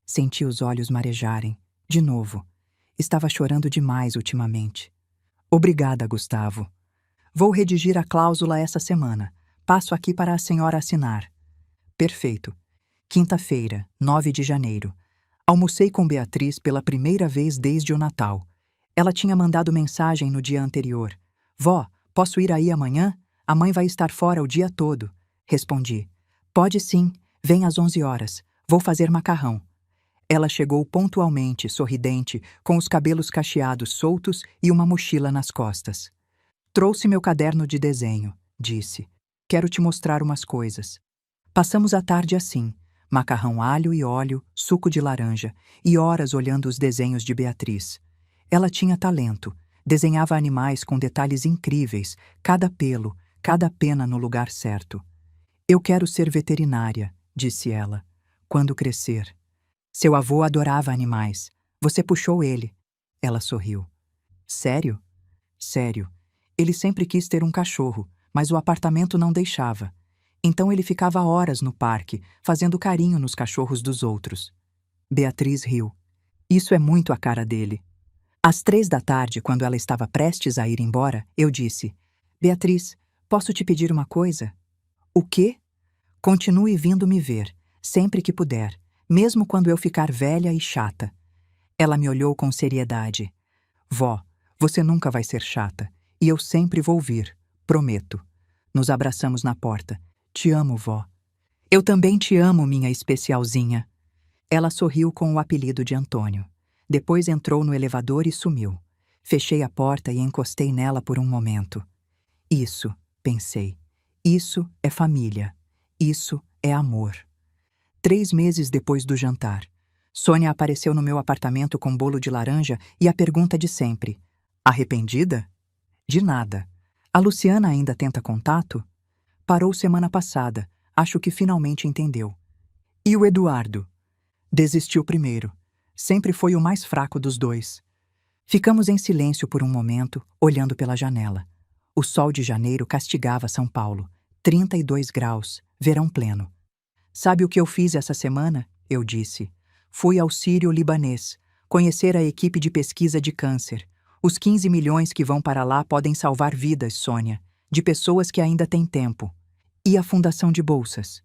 Senti os olhos marejarem. De novo. Estava chorando demais ultimamente. Obrigada, Gustavo. Vou redigir a cláusula essa semana. Passo aqui para a senhora assinar. Perfeito. Quinta-feira, 9 de janeiro. Almocei com Beatriz pela primeira vez desde o Natal. Ela tinha mandado mensagem no dia anterior. Vó, posso ir aí amanhã? A mãe vai estar fora o dia todo. Respondi. Pode sim, vem às 11 horas. Vou fazer macarrão. Ela chegou pontualmente, sorridente, com os cabelos cacheados soltos e uma mochila nas costas. Trouxe meu caderno de desenho, disse. Quero te mostrar umas coisas. Passamos a tarde assim, macarrão alho e óleo, suco de laranja, e horas olhando os desenhos de Beatriz. Ela tinha talento, desenhava animais com detalhes incríveis, cada pelo, cada pena no lugar certo. Eu quero ser veterinária, disse ela, quando crescer. Seu avô adorava animais. Você puxou ele. Ela sorriu. Sério? Sério. Ele sempre quis ter um cachorro, mas o apartamento não deixava. Então ele ficava horas no parque, fazendo carinho nos cachorros dos outros. Beatriz riu. Isso é muito a cara dele. Às 3 da tarde, quando ela estava prestes a ir embora, eu disse: Beatriz, posso te pedir uma coisa? O quê? Continue vindo me ver, sempre que puder, mesmo quando eu ficar velha e chata. Ela me olhou com seriedade. Vó, você nunca vai ser chata, e eu sempre vou vir, prometo. Nos abraçamos na porta. Te amo, vó. Eu também te amo, minha especialzinha. Ela sorriu com o apelido de Antônio. Depois entrou no elevador e sumiu. Fechei a porta e encostei nela por um momento. Isso, pensei. Isso é família. Isso é amor. 3 meses depois do jantar, Sônia apareceu no meu apartamento com bolo de laranja e a pergunta de sempre. Arrependida? De nada. A Luciana ainda tenta contato? Parou semana passada. Acho que finalmente entendeu. E o Eduardo? Desistiu primeiro. Sempre foi o mais fraco dos dois. Ficamos em silêncio por um momento, olhando pela janela. O sol de janeiro castigava São Paulo. 32 graus, verão pleno. Sabe o que eu fiz essa semana? Eu disse. Fui ao Sírio-Libanês, conhecer a equipe de pesquisa de câncer. Os 15 milhões que vão para lá podem salvar vidas, Sônia, de pessoas que ainda têm tempo. E a fundação de bolsas?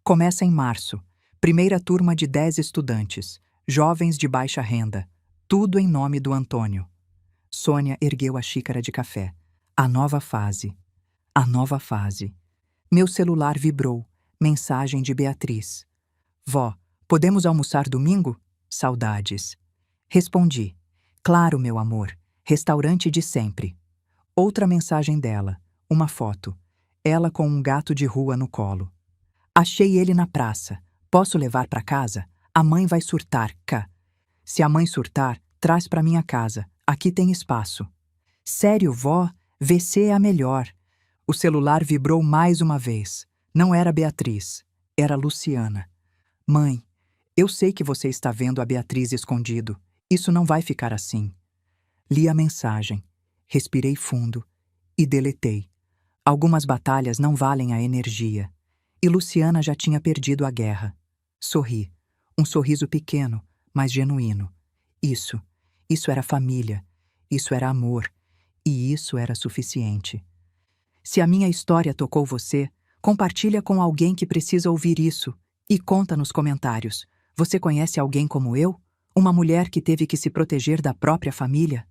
Começa em março. Primeira turma de 10 estudantes, jovens de baixa renda. Tudo em nome do Antônio. Sônia ergueu a xícara de café. A nova fase. A nova fase. Meu celular vibrou. Mensagem de Beatriz. Vó, podemos almoçar domingo? Saudades. Respondi. Claro, meu amor. Restaurante de sempre. Outra mensagem dela. Uma foto. Ela com um gato de rua no colo. Achei ele na praça. Posso levar para casa? A mãe vai surtar, cá. Se a mãe surtar, traz para minha casa. Aqui tem espaço. Sério, vó? VC é a melhor. O celular vibrou mais uma vez. Não era Beatriz, era Luciana. Mãe, eu sei que você está vendo a Beatriz escondido. Isso não vai ficar assim. Li a mensagem, respirei fundo e deletei. Algumas batalhas não valem a energia. E Luciana já tinha perdido a guerra. Sorri. Um sorriso pequeno, mas genuíno. Isso era família. Isso era amor. E isso era suficiente. Se a minha história tocou você, compartilha com alguém que precisa ouvir isso e conta nos comentários. Você conhece alguém como eu? Uma mulher que teve que se proteger da própria família?